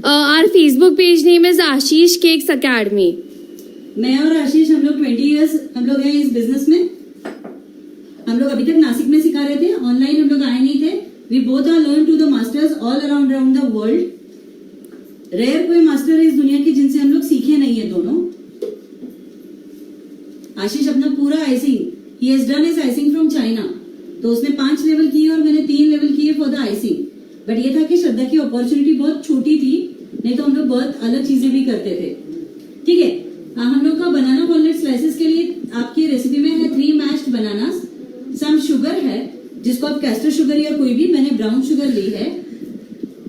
Our Facebook page name is Ashish Cakes Academy. मैं और आशीष हम लोग 20 इयर्स हम लोग हैं इस बिजनेस में। हम लोग अभी तक नासिक में सिखा रहे थे, ऑनलाइन हम लोग आए नहीं थे। We both are learn to the masters all around the world. Rare कोई मास्टर है इस दुनिया के जिनसे हम लोग सीखे नहीं है दोनों। आशीष अपना पूरा icing, he has done his icing from China. तो उसने 5 लेवल किए और मैंने 3 लेवल किए फॉर द आइसिंग। बट ये था कि श्रद्धा की अपॉर्चुनिटी बहुत छोटी थी, नहीं तो हम लोग बहुत अलग चीजें भी करते थे। ठीक है, हम लोग का बनाना वॉलनट स्लाइसेस के लिए आपकी रेसिपी में है 3 मैश्ड बनानास, सम शुगर है जिसको आप कैस्टर शुगर या कोई भी, मैंने ब्राउन शुगर ली है।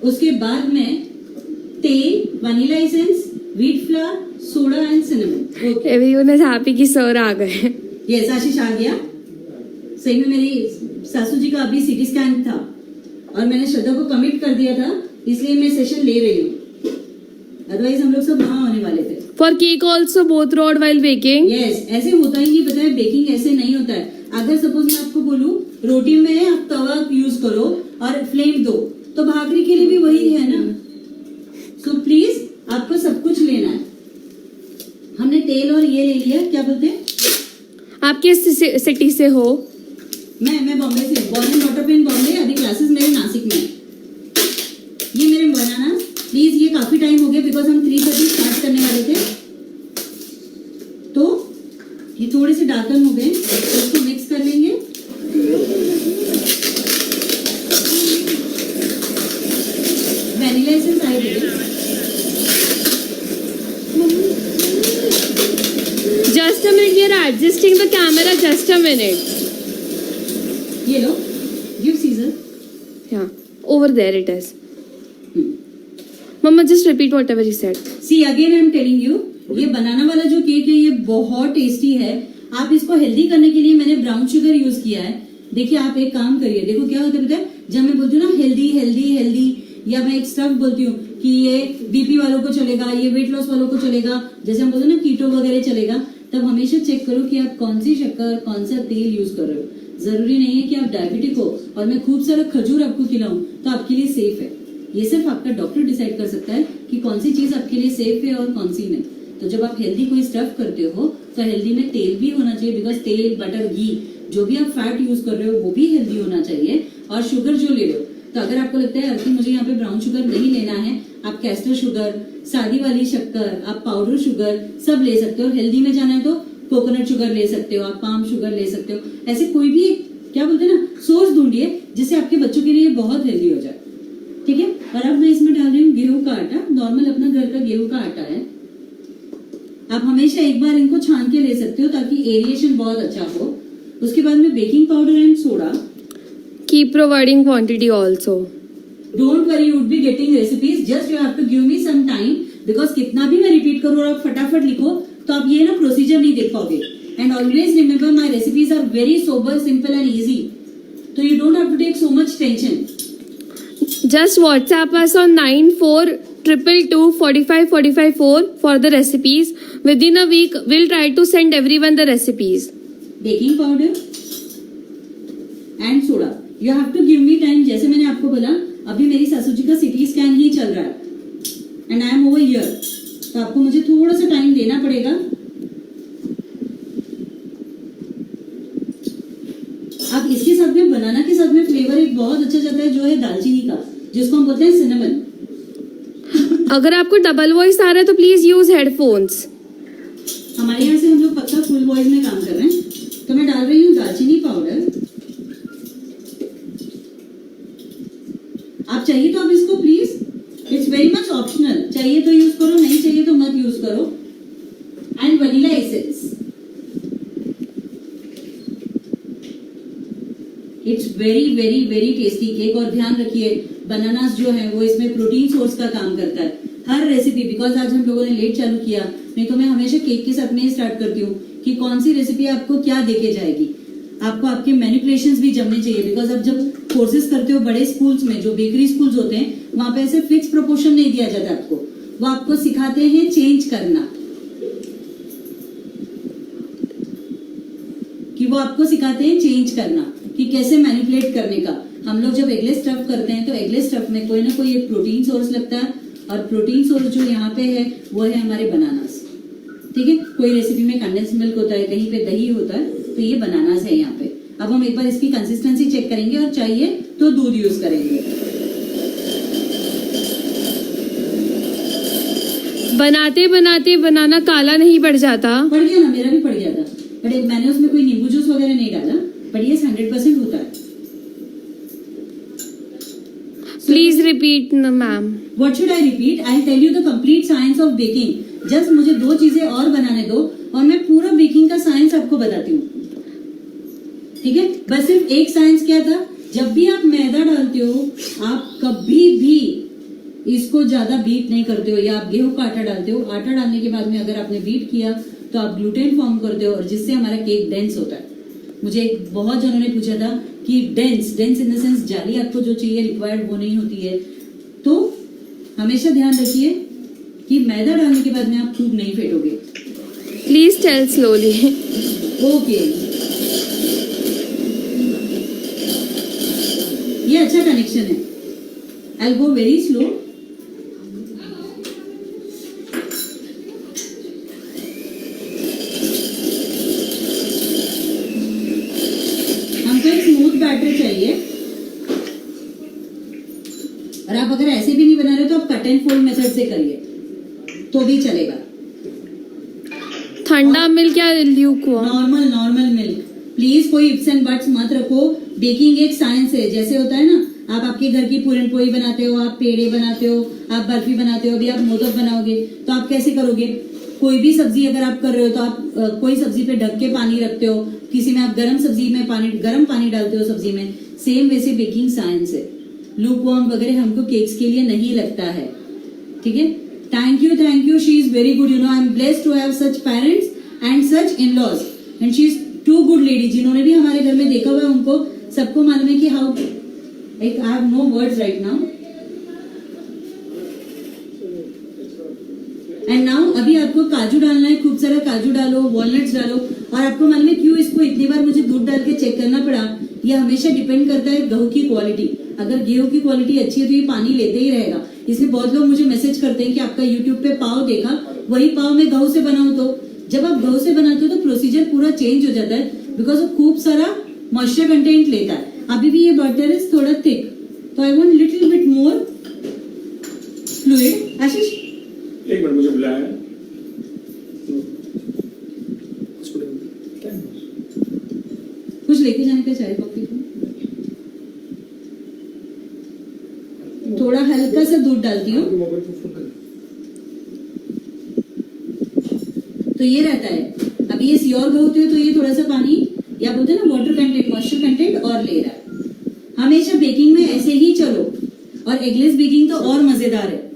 उसके बाद में तेल, vanilla essence, wheat flour, soda and cinnamon. Okay, Everyone is happy कि सर आ गए। यस आशीष आ गया। सही में मेरी सासू जी का अभी सीटी स्कैन था और मैंने श्रद्धा को कमिट कर दिया था, इसलिए मैं सेशन ले रही हूँ। अदरवाइज हम लोग सब वहां होने वाले थे। For cake also both rod while baking. Yes, ऐसे होता ही नहीं। पता है बेकिंग ऐसे नहीं होता है। अगर सपोज मैं आपको बोलूं रोटी में आप तवा यूज करो और फ्लेम दो, तो भाकरी के लिए भी वही है ना। सो प्लीज आपको सब कुछ लेना है। हमने तेल और ये ले लिया, क्या बोलते हैं? आप किस सिटी से हो? मैं बॉम्बे से, born and brought up in Bombay. अभी क्लासेस मेरे नासिक में। ये मेरे बनाना, प्लीज ये काफी टाइम हो गया बिकॉज हम 3:30 स्टार्ट करने वाले थे, तो ये थोड़े से डार्कन हो गए, तो इसको मिक्स कर लेंगे। Vanilla essence I they. Just a minute, we are adjusting the camera. Just a minute. ये लो, give scissor. Yeah, over there it is. Mama, just repeat whatever you said. See again I am telling you, ये बनाना वाला जो केक है ये बहुत टेस्टी है। आप इसको हेल्दी करने के लिए मैंने ब्राउन शुगर यूज किया है। देखिए आप एक काम करिए, देखो क्या होता है पता है, जब मैं बोलती हूँ ना हेल्दी हेल्दी हेल्दी, या मैं एक स्टफ बोलती हूँ कि ये बीपी वालों को चलेगा, ये वेट लॉस वालों को चलेगा, जैसे हम बोलते हैं ना कीटो वगैरह चलेगा, तब हमेशा चेक करो कि आप कौन सी शक्कर, कौन सा तेल यूज कर रहे हो। जरूरी नहीं है कि आप डायबिटिक हो और मैं खूब सारा खजूर आपको खिलाऊं तो आपके लिए सेफ है। ये सिर्फ आपका डॉक्टर डिसाइड कर सकता है कि कौन सी चीज आपके लिए सेफ है और कौन सी नहीं। तो जब आप हेल्दी कोई स्टफ करते हो तो हेल्दी में तेल भी होना चाहिए, बिकॉज तेल, बटर, घी, जो भी आप फैट यूज कर रहे हो वो भी हेल्दी होना चाहिए। और शुगर जो ले रहे हो, तो अगर आपको लगता है कि मुझे यहाँ पे ब्राउन शुगर नहीं लेना है, आप कैस्टर शुगर, सादी वाली शक्कर, आप पाउडर शुगर सब ले सकते हो। हेल्दी में जाना है तो कोकोनट शुगर ले सकते हो, आप पाम शुगर ले सकते हो। ऐसे कोई भी क्या बोलते हैं ना सोर्स ढूंढिए जिससे आपके बच्चों के लिए बहुत हेल्दी हो जाए। ठीक है, और अब मैं इसमें डाल रही हूँ गेहूं का आटा, नॉर्मल अपना घर का गेहूं का आटा है। आप हमेशा एक बार इनको छान के ले सकते हो ताकि एरिएशन बहुत अच्छा हो। उसके बाद में baking powder and soda. Keep providing quantity also. Don't worry, you would be getting recipes, just you have to give me some time, because कितना भी मैं रिपीट करूँ और आप फटाफट लिखो तो आप ये ना प्रोसीजर नहीं देख पाओगे। And always remember, my recipes are very sober, simple and easy. So you don't have to take so much tension. Just WhatsApp us on 9422245454 for the recipes. Within a week, we'll try to send everyone the recipes. Baking powder and soda. You have to give me time. जैसे मैंने आपको बोला, अभी मेरी सासू जी का CT स्कैन ही चल रहा है. And I am over here. तो आपको मुझे थोड़ा सा टाइम देना पड़ेगा. अब इसके साथ में बनाना के साथ में फ्लेवर एक बहुत अच्छा जाता है जो है दालचीनी का, जिसको हम बोलते हैं सिनेमन. अगर आपको डबल वॉइस आ रहा है तो प्लीज यूज हेडफोन्स. हमारे यहाँ से हम लोग पक्का फुल वॉइस में काम कर रहे हैं. तो मैं डाल रही हूँ दालचीनी पाउडर. आप चाहिए तो आप इसको please, it's very much optional, चाहिए तो यूज करो, नहीं चाहिए तो मत यूज करो. And vanilla essence. It's very very very tasty cake. और ध्यान रखिए, बनानास जो है वो इसमें प्रोटीन सोर्स का काम करता है. हर रेसिपी, बिकॉज आज हम लोगों ने लेट चालू किया, नहीं तो मैं हमेशा केक के साथ में ही स्टार्ट करती हूँ कि कौन सी रेसिपी आपको क्या देके जाएगी. आपको आपके मैनिपुलेशंस भी जमने चाहिए, बिकॉज आप जब कोर्सेज करते हो बड़े स्कूल्स में, जो बेकरी स्कूल्स होते हैं, वहां पे ऐसे फिक्स प्रोपोर्शन नहीं दिया जाता आपको. वो आपको सिखाते हैं चेंज करना, कि वो आपको सिखाते हैं चेंज करना, कि कैसे मैनिपुलेट करने का. हम लोग जब एगलेस स्टफ करते हैं तो एगलेस स्टफ में कोई ना कोई एक प्रोटीन सोर्स लगता है, और प्रोटीन सोर्स जो यहाँ पे है वो है हमारे बनानास. ठीक है, कोई रेसिपी में कंडेंस मिल्क होता है, कहीं पे दही होता है, तो ये बनानास है यहाँ पे. अब हम एक बार इसकी कंसिस्टेंसी चेक करेंगे और चाहिए तो दूध यूज करेंगे. बनाते बनाते बनाना काला नहीं पड़ जाता. पड़ गया ना, मेरा भी पड़ गया था, बट मैंने उसमें कोई नींबू जूस वगैरह नहीं डाला, बट ये 100% होता है. Please repeat ma'am. What should I repeat? I'll tell you the complete science of baking. Just मुझे 2 चीजें और बनाने दो और मैं पूरा बेकिंग का साइंस आपको बताती हूँ. ठीक है, बस सिर्फ एक साइंस क्या था, जब भी आप मैदा डालते हो आप कभी भी इसको ज्यादा बीट नहीं करते हो, या आप गेहूं का आटा डालते हो, आटा डालने के बाद में अगर आपने बीट किया तो आप ग्लूटेन फॉर्म करते हो, और जिससे हमारा केक डेंस होता है. मुझे बहुत जनों ने पूछा था कि डेंस इन द सेंस जाली आपको जो चाहिए रिक्वायर्ड वो नहीं होती है. तो हमेशा ध्यान रखिए कि मैदा डालने के बाद में आप खूब नहीं फेंटोगे. Please tell slowly. ओके, ये अच्छा कनेक्शन है. I go very slow. हमको एक स्मूथ बैटर चाहिए, और आप अगर ऐसे भी नहीं बना रहे तो आप कट एंड फोल्ड मेथड से करिए तो भी चलेगा. ठंडा मिल्क या ल्यूकवार्म? Normal milk. प्लीज कोई इफ्स एंड बट्स मत रखो. बेकिंग एक साइंस है. जैसे होता है ना, आप आपके घर की पूरन पोली बनाते हो, आप पेड़े बनाते हो, आप बर्फी बनाते हो, अभी आप मोदक बनाओगे तो आप कैसे करोगे. कोई भी सब्जी अगर आप कर रहे हो तो आप कोई सब्जी पे ढक के पानी रखते हो, किसी में आप गरम सब्जी में गरम पानी डालते हो सब्जी में. सेम वैसे बेकिंग साइंस है. लूकवार्म वगैरह हमको केक्स के लिए नहीं लगता है. ठीक है, thank you. She is very good. You know, I am blessed to have such parents and such in laws, and she is too good lady. जिन्होंने भी हमारे घर में देखा हुआ है उनको सबको मालूम है कि how, like I have no words right now. And now अभी आपको काजू डालना है, खूब सारा काजू डालो, वॉलनट्स डालो. और आपको मालूम है क्यों इसको इतनी बार मुझे दूध डाल के चेक करना पड़ा. ये हमेशा डिपेंड करता है गेहूं की क्वालिटी. अगर गेहूं की क्वालिटी अच्छी है तो ये पानी लेते ही रहेगा. इसलिए बहुत लोग मुझे मैसेज करते हैं कि आपका यूट्यूब पे पाव देखा, वही पाव मैं गेहूं से बनाऊं. तो जब आप गेहूं से बनाते हो तो प्रोसीजर पूरा चेंज हो जाता है, बिकॉज वो खूब सारा मॉइस्चर कंटेंट लेता है. अभी भी ये बटर इज थोड़ा थिक, तो I want little bit more fluid. Ashish, एक मिनट, मुझे बुलाया है. कुछ लेके जाने का चाय कॉफी को. थोड़ा हल्का सा दूध डालती हूँ तो ये रहता है. अब ये श्योर होते हो तो ये थोड़ा सा पानी, या बोलते हैं ना वाटर कंटेंट, मॉइस्चर कंटेंट और ले रहा है. हमेशा बेकिंग में ऐसे ही चलो. और एगलेस बेकिंग तो और मजेदार है.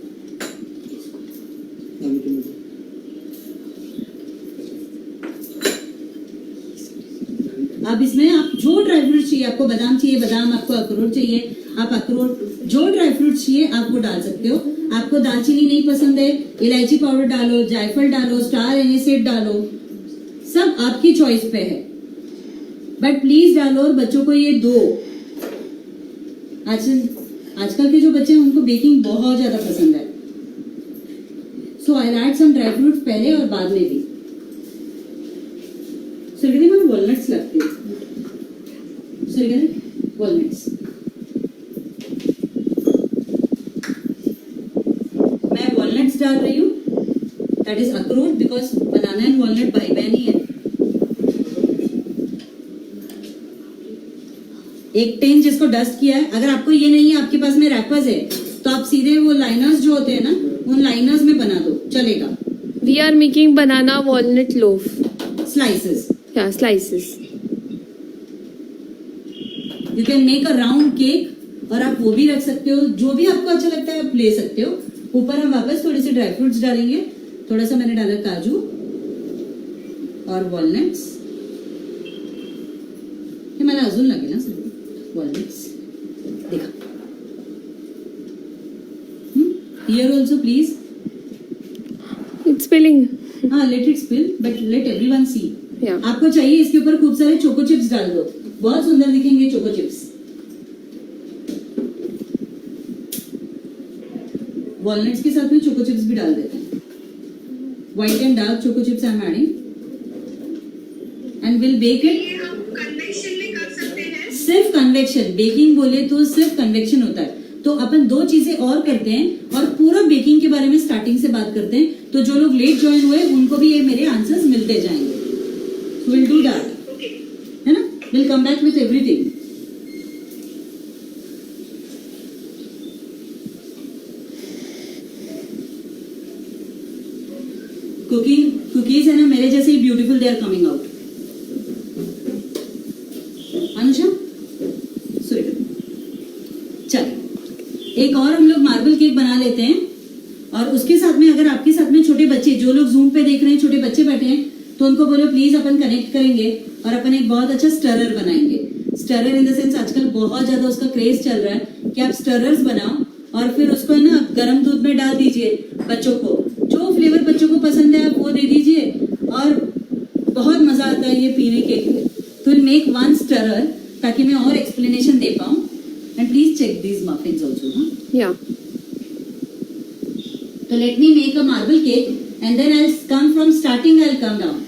बादाम चाहिए बादाम, आपको अखरोट चाहिए आप अखरोट, जो ड्राई फ्रूट्स चाहिए आप वो डाल सकते हो। आपको दालचीनी नहीं पसंद है, इलायची पाउडर डालो, जायफल डालो, स्टार एनिसेड डालो, सब आपकी चॉइस पे है, बट प्लीज डालो और बच्चों को ये दो। आजकल के जो बच्चे हैं उनको बेकिंग बहुत ज्यादा पसंद है। So I add some dry fruits पहले और बाद में भी। सुरगने में वॉलनट्स लगती है, सुरगने वॉलनट्स मैं वॉलनट्स डाल रही हूँ, दैट इज अखरोट, बिकॉज बनाना एंड वॉलनट भाई बहन ही है। एक टेन जिसको डस्ट किया है, अगर आपको ये नहीं है, आपके पास में रैपर्स है, तो आप सीधे वो लाइनर्स जो होते हैं ना, उन लाइनर्स में बना दो, चलेगा। We are making banana walnut loaf. Slices, Yeah, slices. You can make a round cake, और आप वो भी रख सकते हो, जो भी आपको अच्छा लगता है आप ले सकते हो। ऊपर हम वापस थोड़े से ड्राई फ्रूट्स डालेंगे, थोड़ा सा मैंने डाला काजू और वॉलनट्स, हे मला अजून लागेल ना सर वॉलनट्स, देखा। Here also please, It's spilling. हाँ let it spill, but let everyone see. Yeah. आपको चाहिए इसके ऊपर खूब सारे चोको चिप्स डाल दो, बहुत सुंदर दिखेंगे चोको चिप्स। वॉलनट्स के साथ में चोको चिप्स भी डाल देते हैं, white and dark choco chips I am adding, and will bake it. ये हम कन्वेक्शन में कर सकते हैं। सिर्फ कन्वेक्शन, बेकिंग बोले तो सिर्फ कन्वेक्शन होता है। तो अपन दो चीजें और करते हैं और पूरा बेकिंग के बारे में स्टार्टिंग से बात करते हैं, तो जो लोग लेट ज्वाइन हुए उनको भी ये मेरे आंसर्स मिलते जाएंगे। विल डू दैट, ओके, है ना, will come back with everything. Cooking cookies है ना, मेरे जैसे ही beautiful they are coming out. Anusha Surekha, चलिए एक और हम लोग मार्बल केक बना लेते हैं, और उसके साथ में अगर आपके साथ में छोटे बच्चे, जो लोग जूम पे देख रहे हैं छोटे बच्चे बैठे हैं, तो उनको बोलो प्लीज अपन कनेक्ट करेंगे और अपन एक बहुत अच्छा स्टरर बनाएंगे। स्टरर इन द सेंस आजकल बहुत ज्यादा उसका क्रेज चल रहा है कि आप स्टरर्स बनाओ और फिर उसको ना गर्म दूध में डाल दीजिए, बच्चों को जो फ्लेवर बच्चों को पसंद है आप वो दे दीजिए, और बहुत मजा आता है ये पीने के लिए। तो विल मेक वन स्टरर ताकि मैं और एक्सप्लेनेशन दे पाऊं, and please check these muffins also. हाँ, Yeah. so let me make a marble cake and then I'll come from starting, I'll come down.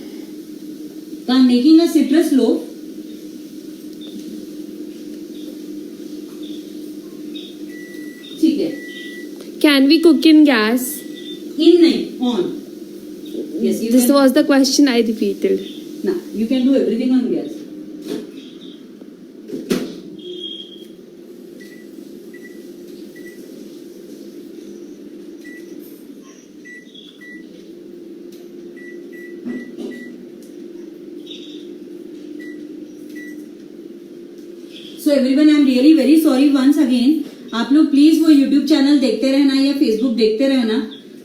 So I'm making a citrus loaf. ठीक है, Can we cook in gas? in नहीं, on. Yes, you This can. was the question I repeated. Nah, you can do everything on gas. So everyone, I am really very sorry once again. आप लोग प्लीज वो यूट्यूब चैनल देखते रहना या फेसबुक देखते रहना।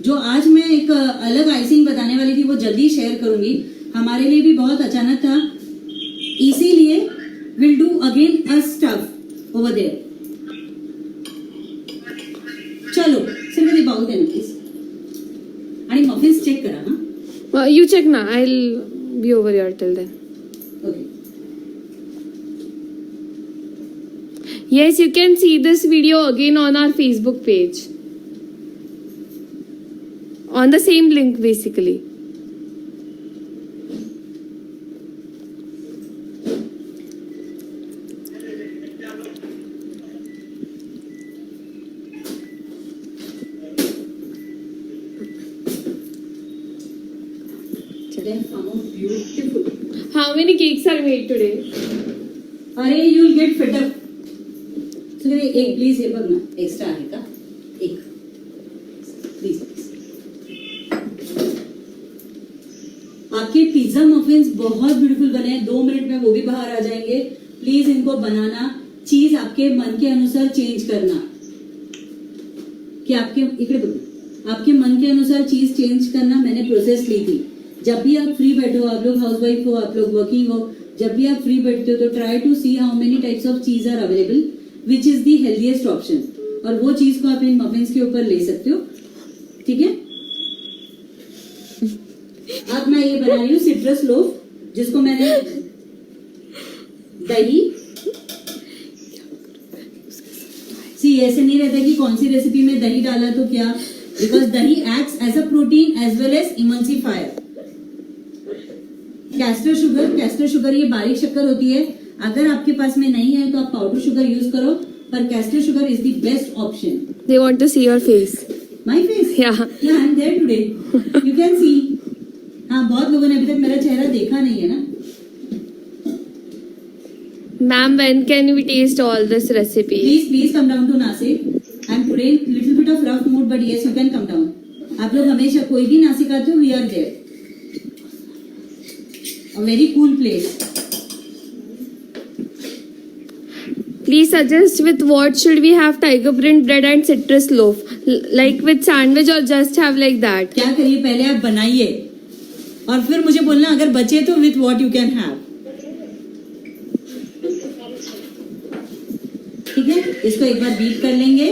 जो आज मैं एक अलग आइसिंग बताने वाली थी वो जल्दी शेयर करूंगी, हमारे लिए भी बहुत अचानक था, इसीलिए will do again a stuff over there. चलो सिर्फ दी पाऊ देना प्लीज, आणि मफिन्स चेक करा। हाँ You check now. I'll be over here till then. Okay, Yes, you can see this video again on our Facebook page. On the same link, basically. Beautiful. How many cakes are made today? अरे you will get fit up. एक प्लीज हे बघ ना, एक्स्ट्रा आहे का, एक प्लीज। आपके पिज्जा मफिन्स बहुत ब्यूटीफुल बने हैं, 2 मिनट में वो भी बाहर आ जाएंगे। प्लीज इनको बनाना, चीज आपके मन के अनुसार चेंज करना, कि आपके इकडे बघ, आपके मन के अनुसार चीज चेंज करना। मैंने प्रोसेस ली थी। जब भी आप फ्री बैठो, आप लोग हाउसवाइफ हो, आप लोग वर्किंग हो, जब भी आप फ्री बैठते हो तो try to see how many types of चीज are available which is the healthiest option, और वो चीज को आप इन मफिन्स के ऊपर ले सकते हो, ठीक है। अब मैं ये बना रही हूँ सिट्रस लोफ, जिसको मैंने दही, सी ऐसे नहीं रहता कि कौन सी रेसिपी में दही डाला तो क्या, because dahi acts as a protein as well as emulsifier. Caster sugar ये बारीक शक्कर होती है, अगर आपके पास में नहीं है तो आप पाउडर शुगर यूज करो, पर caster sugar is the best option. They want to see your face. My face, Yeah. I am there today, you can see. हाँ, बहुत लोगों ने अभी तक मेरा चेहरा देखा नहीं है ना। Ma'am, when can we taste all this recipe? Please come down to Nashik. I am today little bit of rough mood, but yes you can come down. आप लोग हमेशा कोई भी नासिक आते हो, we are there, a very cool place. Please suggest with what should we have tiger print bread and citrus loaf? Like with sandwich or just have like that? क्या करिए, पहले आप बनाइए और फिर मुझे बोलना अगर बचे तो with what you can have, ठीक है। इसको एक बार बीट कर लेंगे।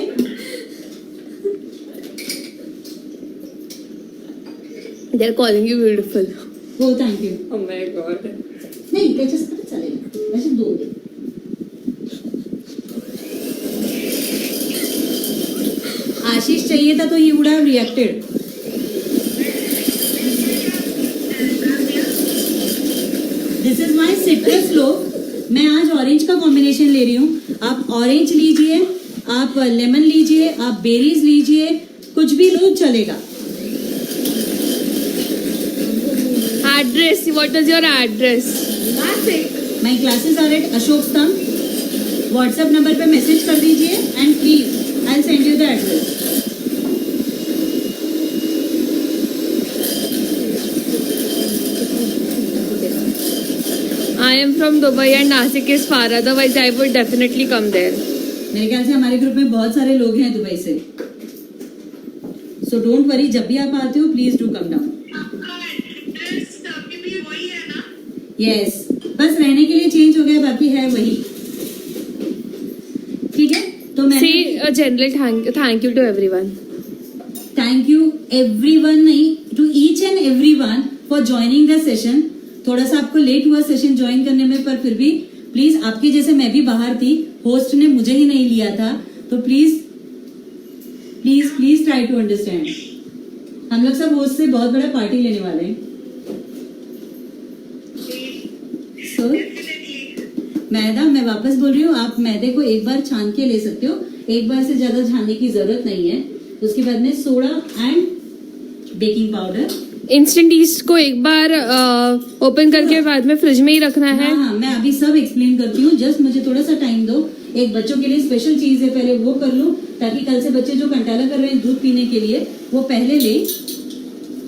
They're calling you beautiful. हो, thank you. Oh my god. नहीं, त्याच्यात चालेल, वैसे दो दे। आशीष चाहिए था तो he would have reacted. This is my citrus loaf. मैं आज ऑरेंज का कॉम्बिनेशन ले रही हूँ। आप ऑरेंज लीजिए, आप लेमन लीजिए, आप बेरीज लीजिए, कुछ भी लो चलेगा। Address. What is your address? My classes are at Ashok Stambh. WhatsApp number पे मैसेज कर दीजिए and please I will send you the address. I am from Dubai and Nasik is far. Otherwise, I would definitely come there. मेरे ख्याल से हमारे ग्रुप में बहुत सारे लोग हैं दुबई से, सो डोंट वरी, जब भी आप आते हो प्लीज डू कम डाउन। आपका एड्रेस आपके लिए वही है ना? यस, बस रहने के लिए चेंज हो गया, बाकी है वही, ठीक है। तो मैं Say a general thank you to everyone. Thank you everyone, नहीं to each and everyone for joining the session. थोड़ा सा आपको लेट हुआ सेशन ज्वाइन करने में, पर फिर भी प्लीज, आपके जैसे मैं भी बाहर थी, होस्ट ने मुझे ही नहीं लिया था, तो please please please try to understand. हम लोग सब होस्ट से बहुत बड़ा पार्टी लेने वाले हैं। सो मैदा, मैं वापस बोल रही हूँ, आप मैदे को एक बार छान के ले सकते हो, एक बार से ज्यादा छानने की जरूरत नहीं है। उसके बाद में soda and baking powder. Instant east को एक बार ओपन करके बाद में फ्रिज में ही रखना है। हाँ, मैं अभी सब एक्सप्लेन करती हूँ, जस्ट मुझे थोड़ा सा टाइम दो। एक बच्चों के लिए स्पेशल चीज है, पहले वो कर लूँ, ताकि कल से बच्चे जो कंटाला कर रहे हैं दूध पीने के लिए, वो पहले ले।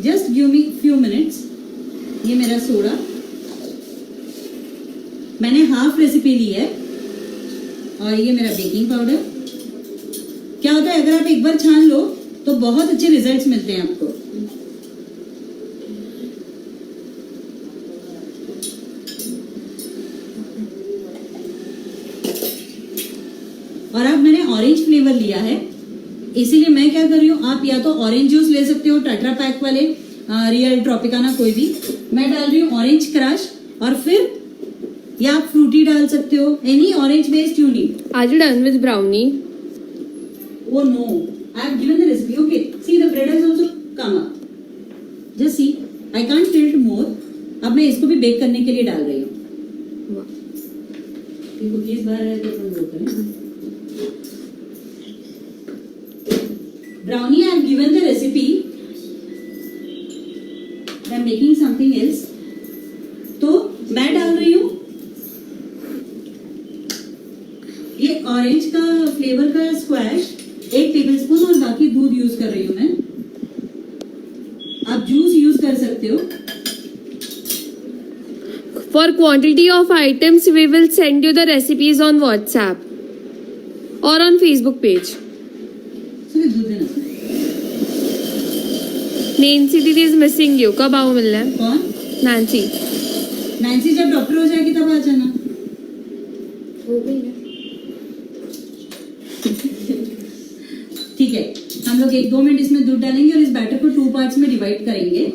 Just give me few minutes. ये मेरा सोडा, मैंने हाफ रेसिपी ली है, और ये मेरा बेकिंग पाउडर। क्या होता है, अगर आप एक बार छान लो तो बहुत अच्छे रिजल्ट्स मिलते हैं आपको। और अब मैंने ऑरेंज फ्लेवर लिया है, इसीलिए मैं क्या कर रही हूँ, आप या तो ऑरेंज जूस ले सकते हो, टेट्रा पैक वाले, रियल ट्रॉपिकाना, कोई भी। मैं डाल रही हूँ ऑरेंज क्रश, और फिर या आप फ्रूटी डाल सकते हो, any orange based you need. Are you done with brownie? Oh no, I have given the recipe. Okay, see the bread has also come up. Just see, I can't tilt more. अब मैं इसको भी बेक करने के लिए डाल रही हूँ। कुकीज बाहर है तो अपन वो करें। Brownie, I have given the recipe. I am making something else. तो मैं डाल रही हूँ ये ऑरेंज का फ्लेवर का स्क्वैश 1 टेबलस्पून, और बाकी दूध यूज कर रही हूँ मैं। आप जूस यूज कर सकते हो। For quantity of items, we will send you the recipes on WhatsApp or on Facebook page. सुबह दूध देना। Nancy दीदी is missing you. कब आओ मिलने? कौन? Nancy. नैन्सी जब डॉक्टर हो जाएगी तब आ जाना। हो गई ना। ठीक है, हम लोग 1-2 मिनट इसमें दूध डालेंगे और इस बैटर को 2 पार्ट्स में डिवाइड करेंगे।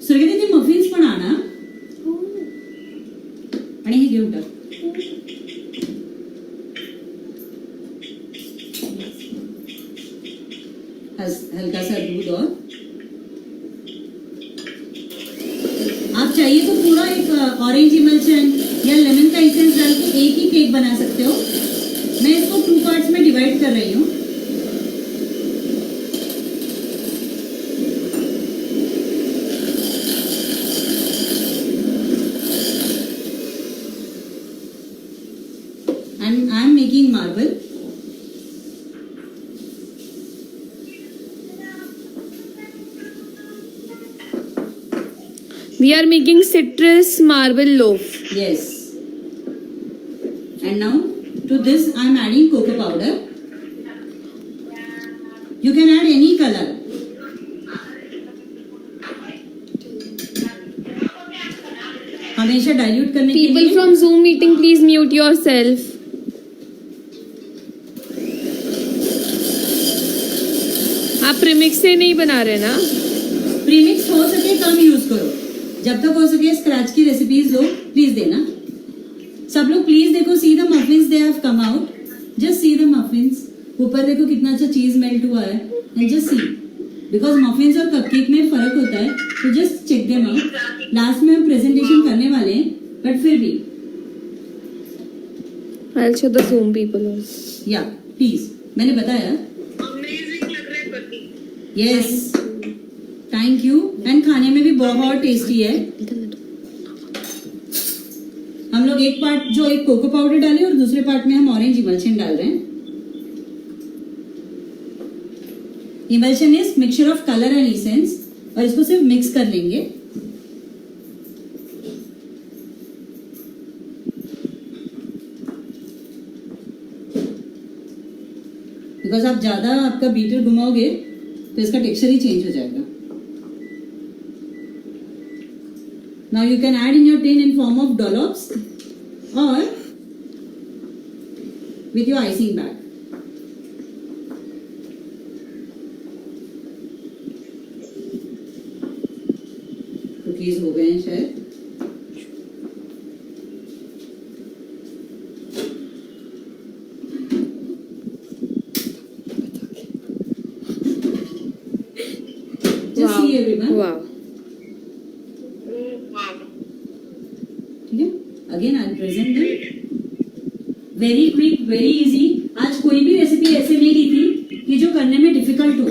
सुरगती ते मफिन्स पण आणा आणि हे घेऊन टाक। हल्का सा दूध और आप चाहिए तो पूरा एक ऑरेंज इमल्शन या लेमन का एसेंस डाल के एक ही केक बना सकते हो। मैं इसको 2 पार्ट्स में डिवाइड कर रही हूँ। And I am making marble. We are making citrus marble loaf. Yes. And now to this I am adding cocoa powder. You can add any color. हमेशा डाइल्यूट करने के People लिए from Zoom meeting, please mute yourself. आप प्रीमिक्स से नहीं बना रहे ना? प्रीमिक्स हो सके कम यूज करो, जब तक हो सके स्क्रैच की रेसिपीज लो प्लीज देना। सब लोग प्लीज देखो, see the muffins they have come out, just see the muffins. ऊपर देखो कितना अच्छा चीज मेल्ट हुआ है, and just see, because muffins और कपकेक में फर्क होता है, तो just check them out. Last में हम प्रेजेंटेशन करने वाले हैं, बट फिर भी I'll show the Zoom people also. या प्लीज, मैंने बताया। अमेजिंग लग रहा है पति। Yes, thank you. एंड खाने में भी बहुत टेस्टी है। हम लोग एक पार्ट जो एक कोको पाउडर डाले और दूसरे पार्ट में हम ऑरेंज इमल्शन डाल रहे हैं। Emulsion is mixture of colour and essence, और इसको सिर्फ मिक्स कर लेंगे। बिकॉज आप ज्यादा आपका बीटर घुमाओगे तो इसका टेक्सचर ही चेंज हो जाएगा। Now you can add in your tin in form of dollops or with your icing bag. Cookies हो गए हैं शायद। Just see everyone. Wow. ठीक है, again I present them. Very quick, very easy. आज कोई भी रेसिपी ऐसे नहीं दी थी कि जो करने में डिफिकल्ट हो।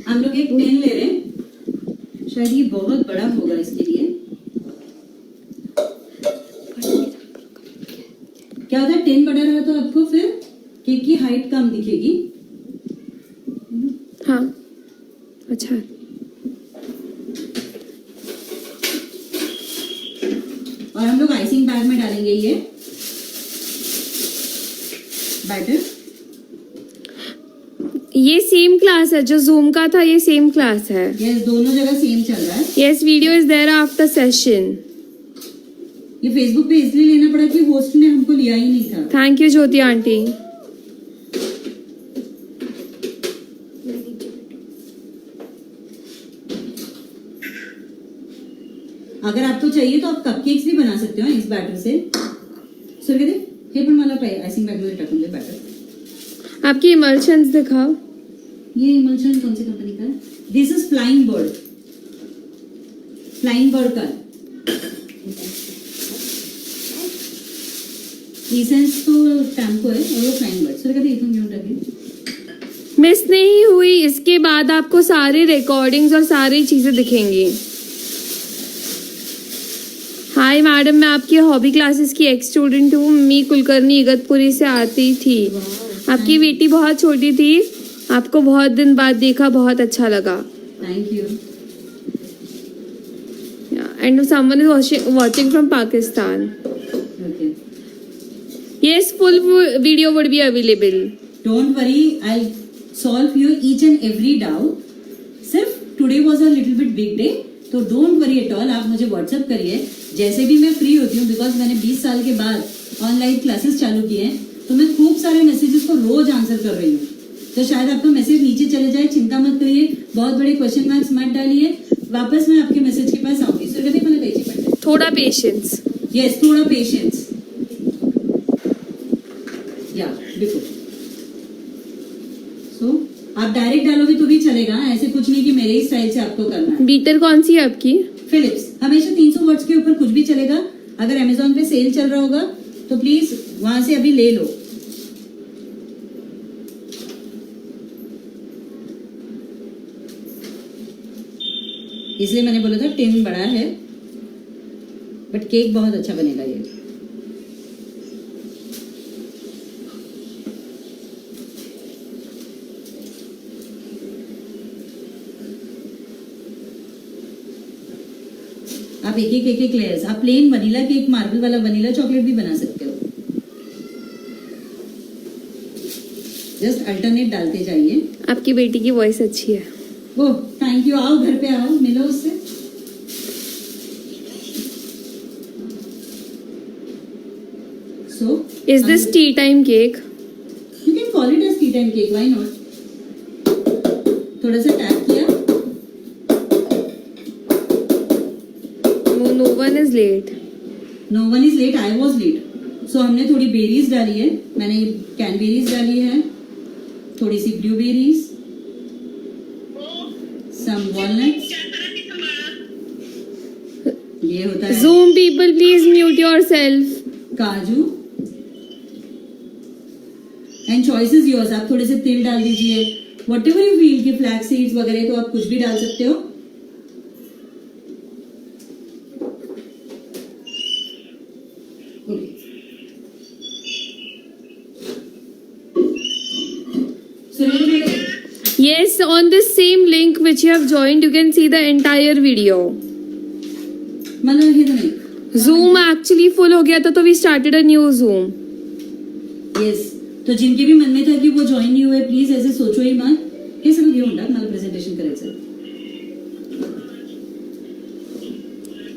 हम लोग एक पेन ले रहे हैं, शायद ये बहुत बड़ा होगा इसके लिए। क्या होता है, टेन बड़ा रहा तो आपको फिर केक की हाइट कम दिखेगी। हाँ, अच्छा। और हम लोग आइसिंग बैग में डालेंगे ये बैटर। ये सेम क्लास है जो जूम का था, ये सेम क्लास है। यस, दोनों जगह सेम चल रहा है। Yes, video is there after session. ये फेसबुक पे इसलिए लेना पड़ा कि होस्ट ने हमको लिया ही नहीं था। Thank you Jyoti aunty. अगर आपको चाहिए तो आप कपकेक्स भी बना सकते हो इस बैटर से। सुरगती, हे पण मला आइसिंग बैग मध्ये टाकून दे बैटर। आपकी इमल्शंस दिखाओ। ये इमल्शन कौन सी कंपनी का है? This is flying bird. Flying bird का एसेंस तो टैम्पो है और वो फ्लाइंग बर्ड। सुरगती, इथून घेऊन टाकेल। मिस नहीं हुई, इसके बाद आपको सारी रिकॉर्डिंग्स और सारी चीजें दिखेंगी। हाय मैडम, मैं आपकी हॉबी क्लासेस की एक्स स्टूडेंट हूँ। मी कुलकर्णी इगतपुरी से आती थी। आपकी बेटी बहुत छोटी थी, आपको बहुत दिन बाद देखा, बहुत अच्छा लगा। Thank you. and someone is watching from Pakistan. Okay. Yes, full video would be available. Don't worry, I'll solve your each and every doubt. सिर्फ today was a little bit big day, तो डोंट वरी एट ऑल. आप मुझे व्हाट्सअप करिए जैसे भी मैं फ्री होती हूँ, बिकॉज मैंने 20 साल के बाद ऑनलाइन क्लासेस चालू किए हैं, तो मैं खूब सारे मैसेजेस को रोज आंसर कर रही हूँ. तो शायद आपका मैसेज नीचे चले जाए, चिंता मत करिए, बहुत बड़े क्वेश्चन मार्क्स मत डालिए, वापस मैं आपके मैसेज के पास आऊंगी. सुरगती मला द्यायची पडते. थोड़ा पेशेंस. यस, थोड़ा पेशेंस. या बिल्कुल. सो आप डायरेक्ट डालोगे तो भी चलेगा, ऐसे कुछ नहीं कि मेरे ही स्टाइल से आपको करना है. बीटर कौन सी है आपकी? फिलिप्स. हमेशा 300 वर्ड्स के ऊपर कुछ भी चलेगा. अगर अमेजोन पे सेल चल रहा होगा तो प्लीज वहां से अभी ले लो. इसलिए मैंने बोला था टिन बड़ा है, बट केक बहुत अच्छा बनेगा ये. आप एक लेयर्स, आप प्लेन वनीला केक, मार्बल वाला वनीला चॉकलेट भी बना सकते हो. जस्ट अल्टरनेट डालते जाइए. आपकी बेटी की वॉइस अच्छी है. Oh thank you. आओ घर पे आओ, मिलो उससे. So is this tea time cake? You can call it as tea time cake, why not. थोड़ा सा टैप किया. No one is late. No one is late, I was late. So हमने थोड़ी बेरीज डाली है, मैंने कैनबेरीज डाली है, थोड़ी सी ब्लूबेरीज, सम वॉलनट्स. क्या तरह की संभाला? ये होता है Zoom people, please mute yourself. काजू. And choice is yours. आप थोड़े से तिल डाल दीजिए, वट एवर यू फील, कि फ्लैक्स सीड्स वगैरह तो आप कुछ भी डाल सकते हो. Yes, on the same link which you have joined, you can see the entire video. मतलब हे तो नहीं. Zoom actually full हो गया था, तो we started a new Zoom. Yes. तो जिनके भी मन में था की वो जॉईन नाही हुए, प्लीज ऐसे सोचो ही मत. हे सगळं घेऊन टाक, मला प्रेझेंटेशन करायचं.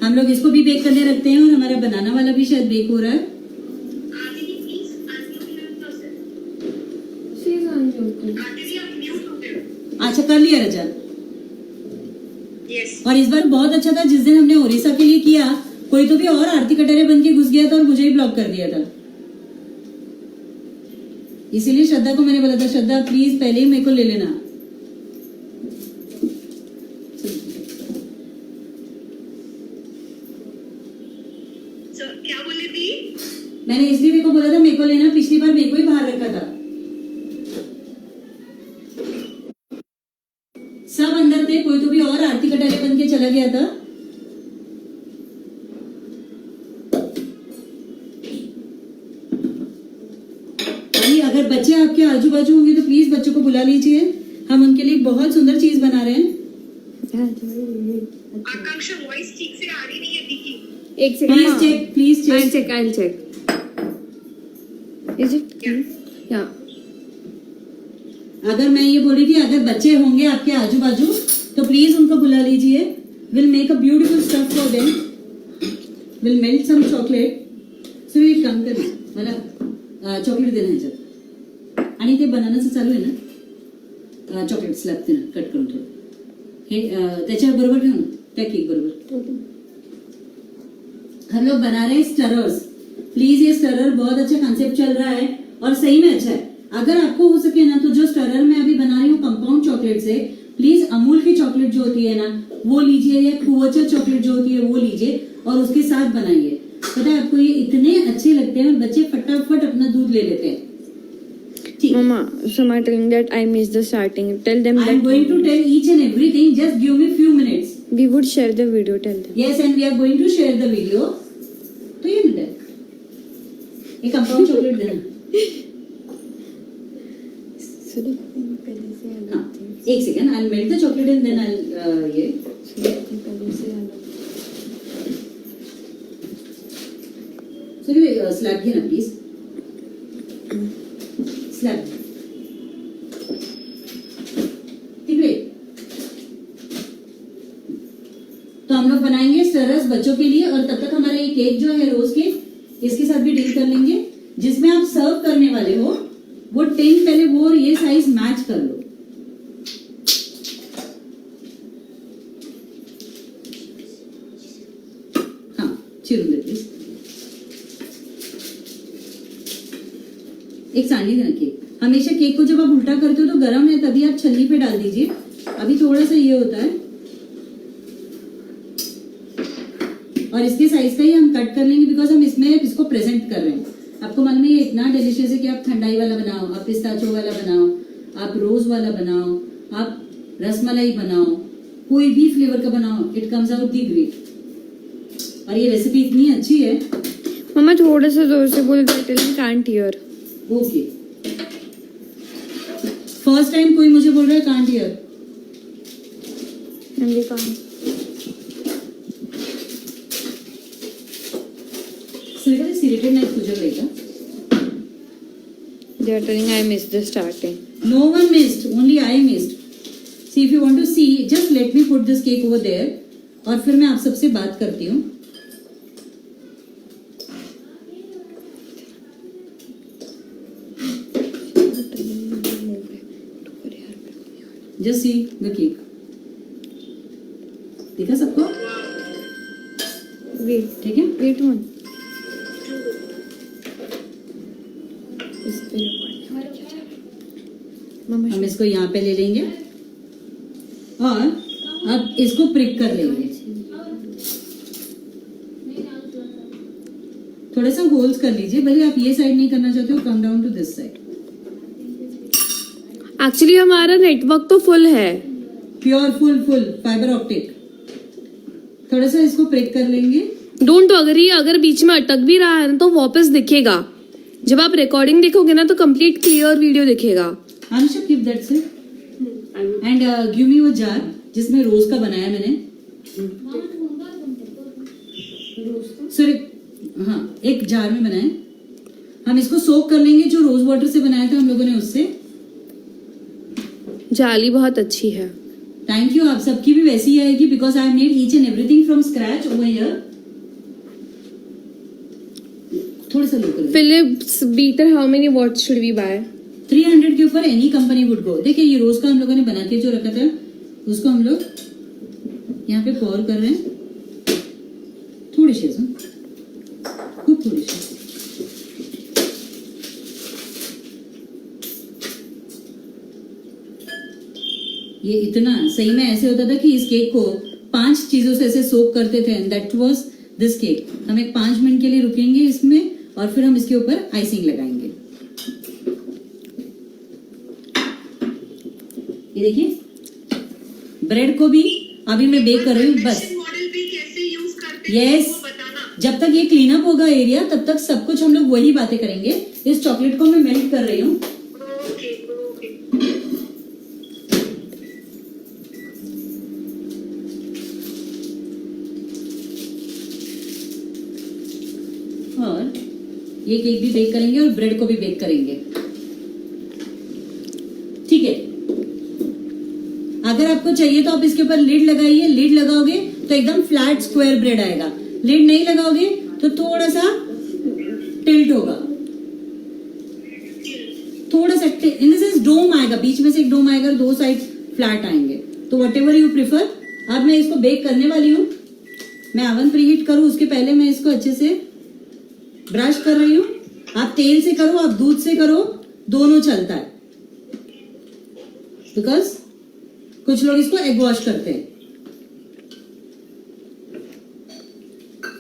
हम लोग इसको भी बेक करने रखते हैं, और हमारा बनाना वाला भी शायद बेक हो रहा है. Aditi please unmute yourself. She is on YouTube. Aditi आप म्यूट हो गए हो. अच्छा कर लिया रजा. यस. और इस बार बहुत अच्छा था, जिस दिन हमने ओडिशा के लिए किया, कोई तो भी और आरती कटरे बन के घुस गया था और मुझे ही ब्लॉक कर दिया था. इसीलिए श्रद्धा को मैंने बोला था, श्रद्धा प्लीज पहले ही मेरे को ले लेना. क्या बोली थी? मैंने इसलिए मेरे को बोला था मेरे को लेना, पिछली बार मेरे को ही बाहर रखा था. सब अंदर थे, कोई तो भी और आरती कटारे बन के चला गया था. अगर बच्चे आपके आजू बाजू होंगे तो प्लीज बच्चों को बुला लीजिए, हम उनके लिए बहुत सुंदर चीज बना रहे हैं. आकांक्षा वॉइस ठीक से आ रही नहीं है दिखी. एक second. Please check, please check. I'll check. Is it? Yeah. अगर मैं ये बोल रही थी अगर बच्चे होंगे आपके आजू बाजू तो प्लीज उनको बुला लीजिए. Will make a beautiful stuff for them. Will melt some chocolate. So एक काम कर, मला चॉकलेट देना ह्याच्यात. आणि ते बनानाचं चालू आहे ना, चॉकलेट स्लॅब दे ना, कट करून थोडं. हे त्याच्या बरोबर ठेव ना, त्या केक बरोबर. हम लोग बना रहे हैं स्टरर्स. प्लीज ये स्टरर बहुत अच्छा कंसेप्ट चल रहा है और सही में अच्छा है. अगर आपको हो सके ना तो जो स्टरर मैं अभी बना रही हूँ कंपाउंड चॉकलेट से, प्लीज अमूल की चॉकलेट जो होती है ना वो लीजिए, या खुआचा चॉकलेट जो होती है वो लीजिए और उसके साथ बनाइए. पता है आपको ये इतने अच्छे लगते हैं और बच्चे फटाफट अपना दूध ले लेते हैं. ठीक. Mama, someone telling that I missed the starting. Tell them I am that going to tell each and everything. Just give me few minutes. we would share the video. Tell them. Yes, and we are going to share the video. तो ये मिल एक कंपाउंड चॉकलेट देना. हाँ, एक second. I'll melt the chocolate and then I'll ये. सर स्लॅब घे ना प्लीज. स्लॅब तिकडे. तो हम लोग बनाएंगे स्टरर्स बच्चों के लिए और तब तक हमारा ये केक जो है रोज केक इसके साथ भी डील कर लेंगे. जिसमें आप सर्व करने वाले हो वो 10 पहले वो और ये साइज मैच कर लो. हाँ चिरून दे प्लीज. एक सांडी देना केक. हमेशा केक को जब आप उल्टा करते हो तो गर्म है तभी आप छन्नी पे डाल दीजिए. अभी थोड़ा सा ये होता है और इसके साइज का ही हम कट कर लेंगे बिकॉज हम इसमें इसको प्रेजेंट कर रहे हैं. आपको मालूम है ये इतना डिलीशियस है कि आप ठंडाई वाला बनाओ, आप पिस्ताचो वाला बनाओ, आप रोज वाला बनाओ, आप रसमलाई बनाओ, कोई भी फ्लेवर का बनाओ, it comes out the great. और ये रेसिपी इतनी अच्छी है. मम्मा थोड़ा सा जोर से बोल दे, can't hear. Okay first time कोई मुझे बोल रहा है कांट हियर. सिलेक्टेड नाही तुझ्या वेळी का. They are telling I missed the starting. No one missed, only I missed. See, if you want to see, just let me put this cake over there. और फिर मैं आप सबसे बात करती हूँ. Just see the cake. देखा सबको? Wait, ठीक है? wait one. इस पे मम्मा हम इसको यहाँ पे ले लेंगे और अब इसको प्रिक कर लेंगे. थोड़ा सा होल्स कर लीजिए. भले आप ये साइड नहीं करना चाहते हो, come down to this side. Actually हमारा नेटवर्क तो फुल है. Pure full fibre optic. थोड़ा सा इसको प्रिक कर लेंगे. डोंट वरी, अगर बीच में अटक भी रहा है ना तो वापस दिखेगा. जब आप रिकॉर्डिंग देखोगे ना तो कंप्लीट क्लियर वीडियो दिखेगा. अनुषा कीप दैट से एंड गिव मी वो जार जिसमें रोज का बनाया मैंने. सर हाँ एक जार में बनाया. हम इसको सोक कर लेंगे. जो रोज वाटर से बनाया था हम लोगों ने उससे. जाली बहुत अच्छी है. Thank you. आप सबकी भी वैसी ही आएगी because I made each and everything from scratch over here. थोड़ा सा लो कर. Philips beater how many watts should we buy? 300 के ऊपर एनी कंपनी वुड गो. देखिए ये रोज का हम लोगों ने बना के जो रखा था उसको हम लोग यहाँ पे पॉर कर रहे हैं. थोड़ी सी खूब थोड़ी सी. ये इतना सही में ऐसे होता था कि इस केक को 5 चीजों से ऐसे सोक करते थे and that was this cake. हम एक 5 मिनट के लिए रुकेंगे इसमें और फिर हम इसके ऊपर आइसिंग लगाएंगे. ये देखिए ब्रेड को भी अभी मैं बेक कर रही हूँ. बस मॉडल भी कैसे यूज करते हैं यस वो बताना. जब तक ये क्लीन अप होगा एरिया तब तक सब कुछ हम लोग वही बातें करेंगे. इस चॉकलेट को मैं मेल्ट कर रही हूँ. Okay okay. और ये केक भी बेक करेंगे और ब्रेड को भी बेक करेंगे. ठीक है. अगर आपको चाहिए तो आप इसके ऊपर लिड लगाइए. लिड लगाओगे तो एकदम फ्लैट स्क्वायर ब्रेड आएगा. लिड नहीं लगाओगे तो थोड़ा सा टिल्ट होगा. थोड़ा सा इन द सेंस डोम आएगा. बीच में से एक डोम आएगा. 2 साइड फ्लैट आएंगे. तो वट एवर यू प्रिफर. अब मैं इसको बेक करने वाली हूँ. मैं ओवन प्रीहीट करूँ उसके पहले मैं इसको अच्छे से ब्रश कर रही हूँ. आप तेल से करो, आप दूध से करो, दोनों चलता है. बिकॉज कुछ लोग इसको एग वॉश करते हैं.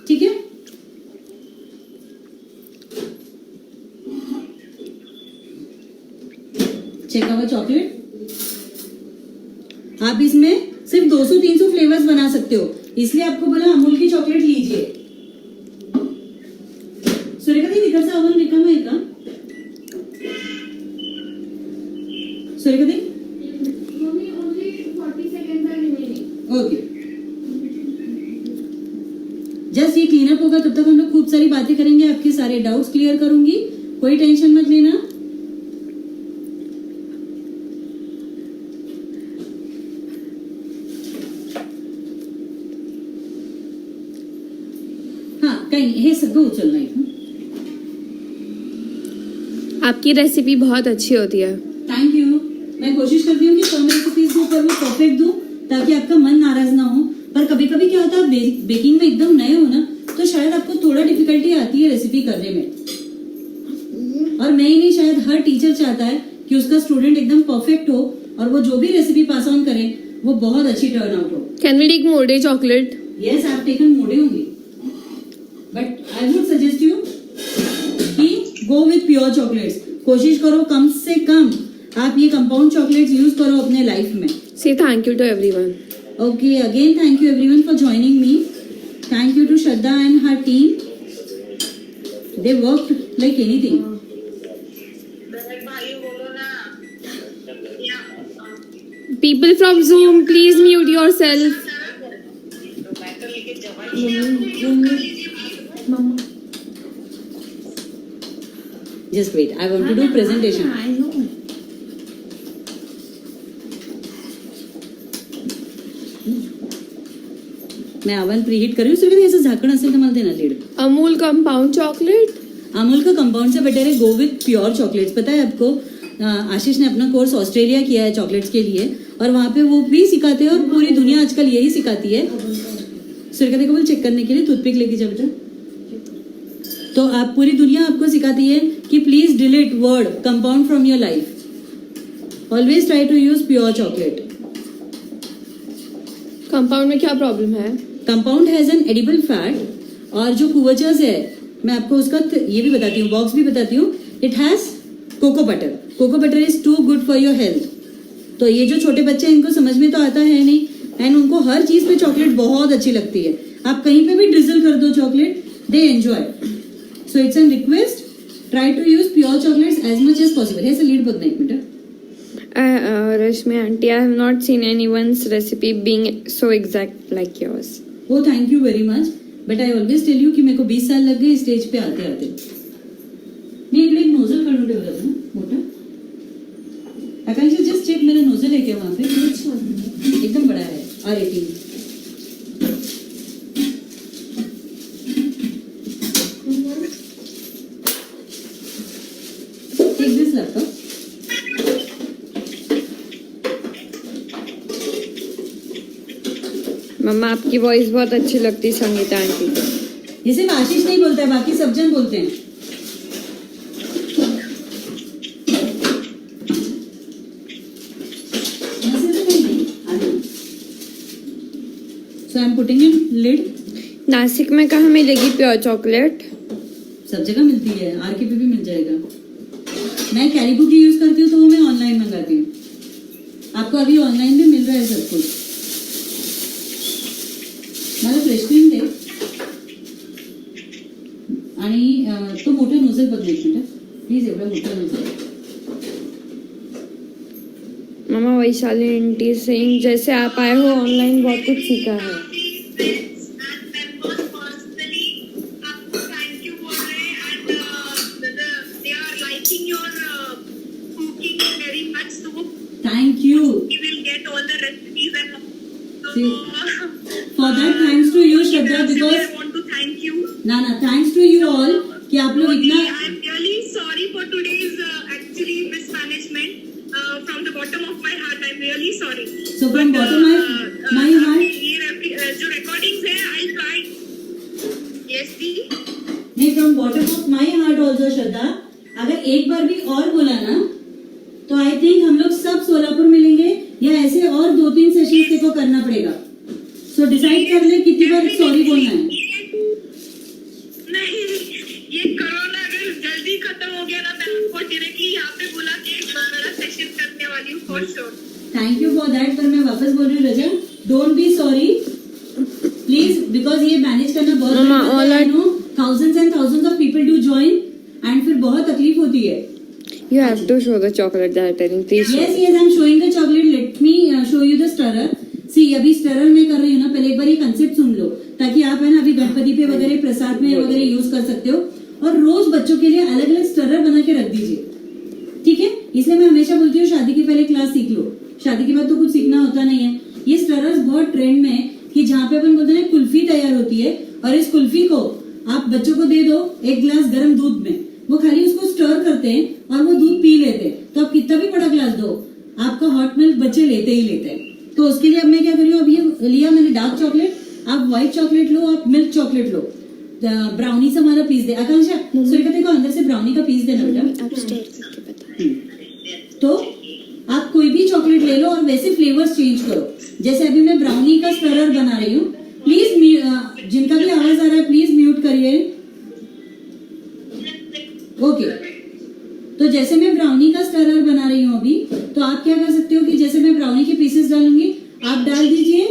ठीक है. Check our chocolate. आप इसमें सिर्फ 200-300 फ्लेवर्स बना सकते हो. इसलिए आपको बोला अमूल की चॉकलेट लीजिए. सुरेखा दी तिकडचा ओव्हन रिकामा आहे का? सुरेखा दी Mommy, only 40 seconds are remaining. Okay. Just ये क्लीन अप होगा तब तक हम लोग खूब सारी बातें करेंगे आपके साथ. सारे डाउट्स क्लियर करूंगी, कोई टेंशन मत लेना। हाँ काही हे सगळं उचल नाही। आपकी रेसिपी बहुत अच्छी होती है। Thank you. मैं कोशिश करती हूँ कि कम रेसिपीज दूँ पर वो परफेक्ट दूँ ताकि आपका मन नाराज ना हो। पर कभी कभी क्या होता है, आप बेकिंग में एकदम नए हो ना, तो शायद आपको थोड़ा डिफिकल्टी आती है रेसिपी करने में। और मैं ही नहीं, शायद हर टीचर चाहता है कि उसका स्टूडेंट एकदम परफेक्ट हो और वो जो भी रेसिपी पास ऑन करे वो बहुत अच्छी टर्न आउट हो। Can we take Morde chocolate? Yes, I have taken Morde होंगे, but I would suggest you कि गो विथ प्योर चॉकलेट्स। कोशिश करो कम से कम आप ये कंपाउंड चॉकलेट्स यूज करो अपने लाइफ में। Say thank you to everyone. Okay, again thank you everyone for joining me. Thank you to Shraddha and her team. They worked like anything. भाई बोलो ना या People from Zoom, please mute yourself. Tomato लेके जवाई Just wait, I want to do presentation. I know. मैं ओवन प्रीहीट कर रही हूँ। सिर्फ ऐसे झाकण असेल तर मला देना lead. Amul compound chocolate. Amul का कंपाउंड से बेटर है गो विथ प्योर चॉकलेट्स। पता है आपको, आशीष ने अपना कोर्स ऑस्ट्रेलिया किया है चॉकलेट्स के लिए और वहाँ पे वो भी सिखाते हैं और पूरी दुनिया आजकल यही सिखाती है। सुरकते को बोल चेक करने के लिए टूथपिक लेके जा बेटा। तो आप पूरी दुनिया आपको सिखाती है कि please delete word compound from your life. Always try to use pure chocolate. Compound में क्या प्रॉब्लम है? Compound has an edible fat और जो कुवचर्स है मैं आपको उसका ये भी बताती हूँ, बॉक्स भी बताती हूँ। It has cocoa butter. Cocoa butter is too good for your health. तो ये जो छोटे बच्चे हैं इनको समझ में तो आता है नहीं, एंड उनको हर चीज पे चॉकलेट बहुत अच्छी लगती है। आप कहीं पे भी ड्रिजल कर दो chocolate, they enjoy. So it's an request, try to use pure chocolates as much as possible. हे लीड बघ ना एक minute. Rashmi auntie, I have not seen anyone's recipe being so exact like yours. Oh, thank you very much. But I always tell you कि मेरे को 20 साल लग गए स्टेज पे आते आते। मी इकडे एक नोजल काढून ठेवलं होतं ना मोठा। आकांक्षा जस्ट चेक मेरा नोजल है क्या वहाँ पे? एकदम बड़ा है R18। Take this laptop. मम्मा आपकी वॉइस बहुत अच्छी लगती है संगीता आंटी। ये सिर्फ आशीष नहीं बोलता है, बाकी सब जन बोलते हैं। So I'm putting in lid. Nashik में कहाँ मिलेगी प्योर चॉकलेट? सब जगह मिलती है, आरके पे भी मिल जाएगा। मैं कैरिबू की यूज करती हूँ तो वो मैं ऑनलाइन मंगाती हूँ। आपको अभी ऑनलाइन भी मिल रहा है सब कुछ। मला फ्रेश क्रीम दे आणि तो मोठा नोझल बघ एक मिनिट प्लीज, एवढा मोठा नोझल। मम्मा वैशाली आंटी सिंह, जैसे आप आए हो ऑनलाइन बहुत कुछ सीखा है। आपको थैंक यू बोल रहे हैं and they are liking your cooking very much. So thank you. you will get all the recipes and See, for that thanks to you Shraddha, because I want to thank you. ना thanks to you all कि आप लोग इतना। I am really sorry for today's actually mismanagement. From the bottom of my heart, I am really sorry. So from bottom of my heart, ये जो recordings है, I'll try. Yes, जी. नहीं, from bottom of my heart also श्रद्धा, अगर एक बार भी और बोला ना तो आई थिंक हम लोग सब सोलापुर मिलेंगे या ऐसे और 2-3 सेशंस तेरे को करना पड़ेगा। सो डिसाइड कर ले कितनी बार सॉरी बोलना है। नहीं, ये कोरोना अगर जल्दी खत्म हो गया ना, मैं आपको डायरेक्टली यहाँ पे बुला के एक बड़ा सेशन करने वाली हूँ for sure. Thank you for that. पर मैं वापस बोल रही हूँ Raza, don't be sorry please, because ये मैनेज करना बहुत thousands and thousands of people do join and फिर बहुत तकलीफ होती है। You have to show the chocolate that I'm telling. Please. Yes, I'm showing the chocolate. Let me show you the stirrer. See, अभी स्टरर मैं कर रही हूँ ना, पहले एक बार ये कंसेप्ट सुन लो ताकि आप है ना अभी गणपति पे वगैरह प्रसाद में वगैरह यूज कर सकते हो। और रोज बच्चों के लिए अलग अलग स्टरर बना के रख दीजिए, ठीक है। इसलिए मैं हमेशा बोलती हूँ शादी के पहले क्लास सीख लो, शादी के बाद तो कुछ सीखना होता नहीं है। ये स्टरर्स बहुत ट्रेंड में है कि जहाँ पे अपन बोलते हैं कुल्फी तैयार होती है और इस कुल्फी को आप बच्चों को दे दो एक गिलास गर्म दूध में, वो खाली उसको स्टर करते हैं और वो दूध पी लेते हैं। तो आप कितना भी बड़ा गिलास दो, आपका हॉट मिल्क बच्चे लेते ही लेते हैं। तो उसके लिए अब मैं क्या कर रही हूँ, अब ये लिया मैंने डार्क चॉकलेट, आप व्हाइट चॉकलेट लो, आप मिल्क चॉकलेट लो, ब्राउनी से हमारा पीस दे। आकांक्षा सूर्यकते को अंदर से ब्राउनी का पीस देना बेटा। आप स्टेयर करके बता। तो आप कोई भी चॉकलेट ले लो और वैसे फ्लेवर्स चेंज करो। जैसे अभी मैं ब्राउनी का स्टरर बना रही हूँ, प्लीज जिनका भी आवाज आ रहा है प्लीज म्यूट करिए। ओके, तो जैसे मैं ब्राउनी का स्टरर बना रही हूँ अभी, तो आप क्या कर सकते हो कि जैसे मैं ब्राउनी के पीसेस डालूंगी, आप डाल दीजिए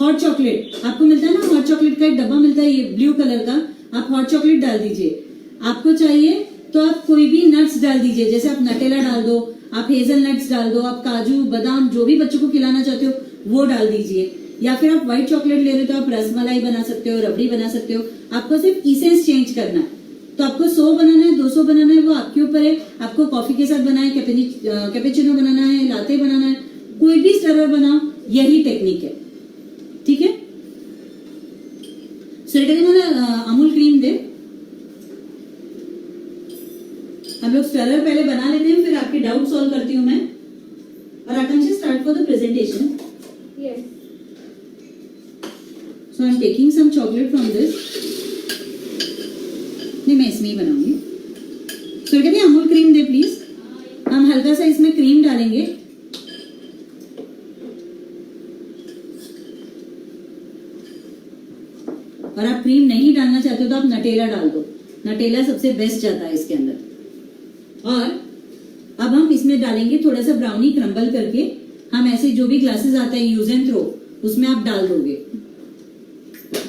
हॉट चॉकलेट। आपको मिलता है ना हॉट चॉकलेट का एक डब्बा मिलता है ये ब्लू कलर का, आप हॉट चॉकलेट डाल दीजिए। आपको चाहिए तो आप कोई भी नट्स डाल दीजिए, जैसे आप नटेला डाल दो, आप हेजल नट्स डाल दो, आप काजू बादाम जो भी बच्चों को खिलाना चाहते हो वो डाल दीजिए। या फिर आप व्हाइट चॉकलेट ले रहे हो तो आप रसमलाई बना सकते हो, रबड़ी बना सकते हो। आपको सिर्फ इसेंस चेंज करना है। तो आपको 100 बनाना है 200 बनाना है वो आपके ऊपर है। आपको कॉफी के साथ बनाए, कैपेचिनो बनाना है, लाते बनाना है, कोई भी स्टरर बनाओ, यही टेक्निक है, ठीक है। सूर्यकते मला अमूल क्रीम दे। हम लोग स्टरर पहले बना लेते हैं, फिर आपके डाउट सॉल्व करती हूँ मैं। और Akanksha start for the presentation. Yes. So I am taking some chocolate from this. नहीं, मैं इसमें ही बनाऊंगी। सूर्यकते अमूल क्रीम दे प्लीज। हम हल्का सा इसमें क्रीम डालेंगे। और आप क्रीम नहीं डालना चाहते हो तो आप नटेला डाल दो, नटेला सबसे बेस्ट जाता है इसके अंदर। और अब हम इसमें डालेंगे थोड़ा सा ब्राउनी क्रम्बल करके। हम ऐसे जो भी ग्लासेस आता है यूज एंड थ्रो, उसमें आप डाल दोगे।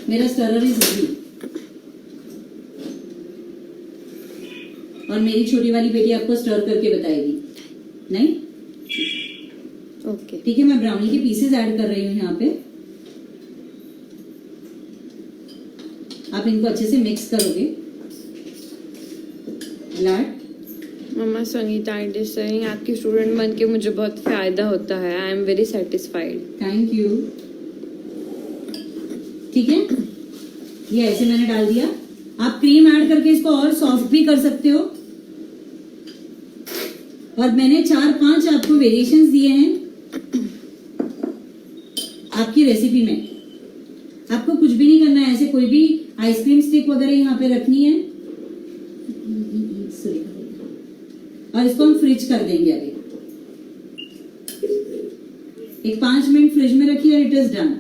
मेरा स्टरर इज रेडी। और मेरी छोटी वाली बेटी आपको स्टर करके बताएगी, नहीं? ओके, ठीक है, मैं ब्राउनी के पीसेस ऐड कर रही हूँ यहाँ पे। आप इनको अच्छे से मिक्स करोगे। लाड मम्मा संगीता आंटी सेइंग आपकी स्टूडेंट बन के मुझे बहुत फायदा होता है। आई am very satisfied. Thank you. ठीक है, ये ऐसे मैंने डाल दिया। आप क्रीम ऐड करके इसको और सॉफ्ट भी कर सकते हो। और मैंने 4-5 आपको वेरिएशंस दिए हैं आपकी रेसिपी में। आपको कुछ भी नहीं करना है, ऐसे कोई भी आइसक्रीम स्टिक वगैरह यहाँ पे रखनी है और इसको हम फ्रिज कर देंगे। अभी एक 5 मिनट फ्रिज में रखिए और इट इज डन।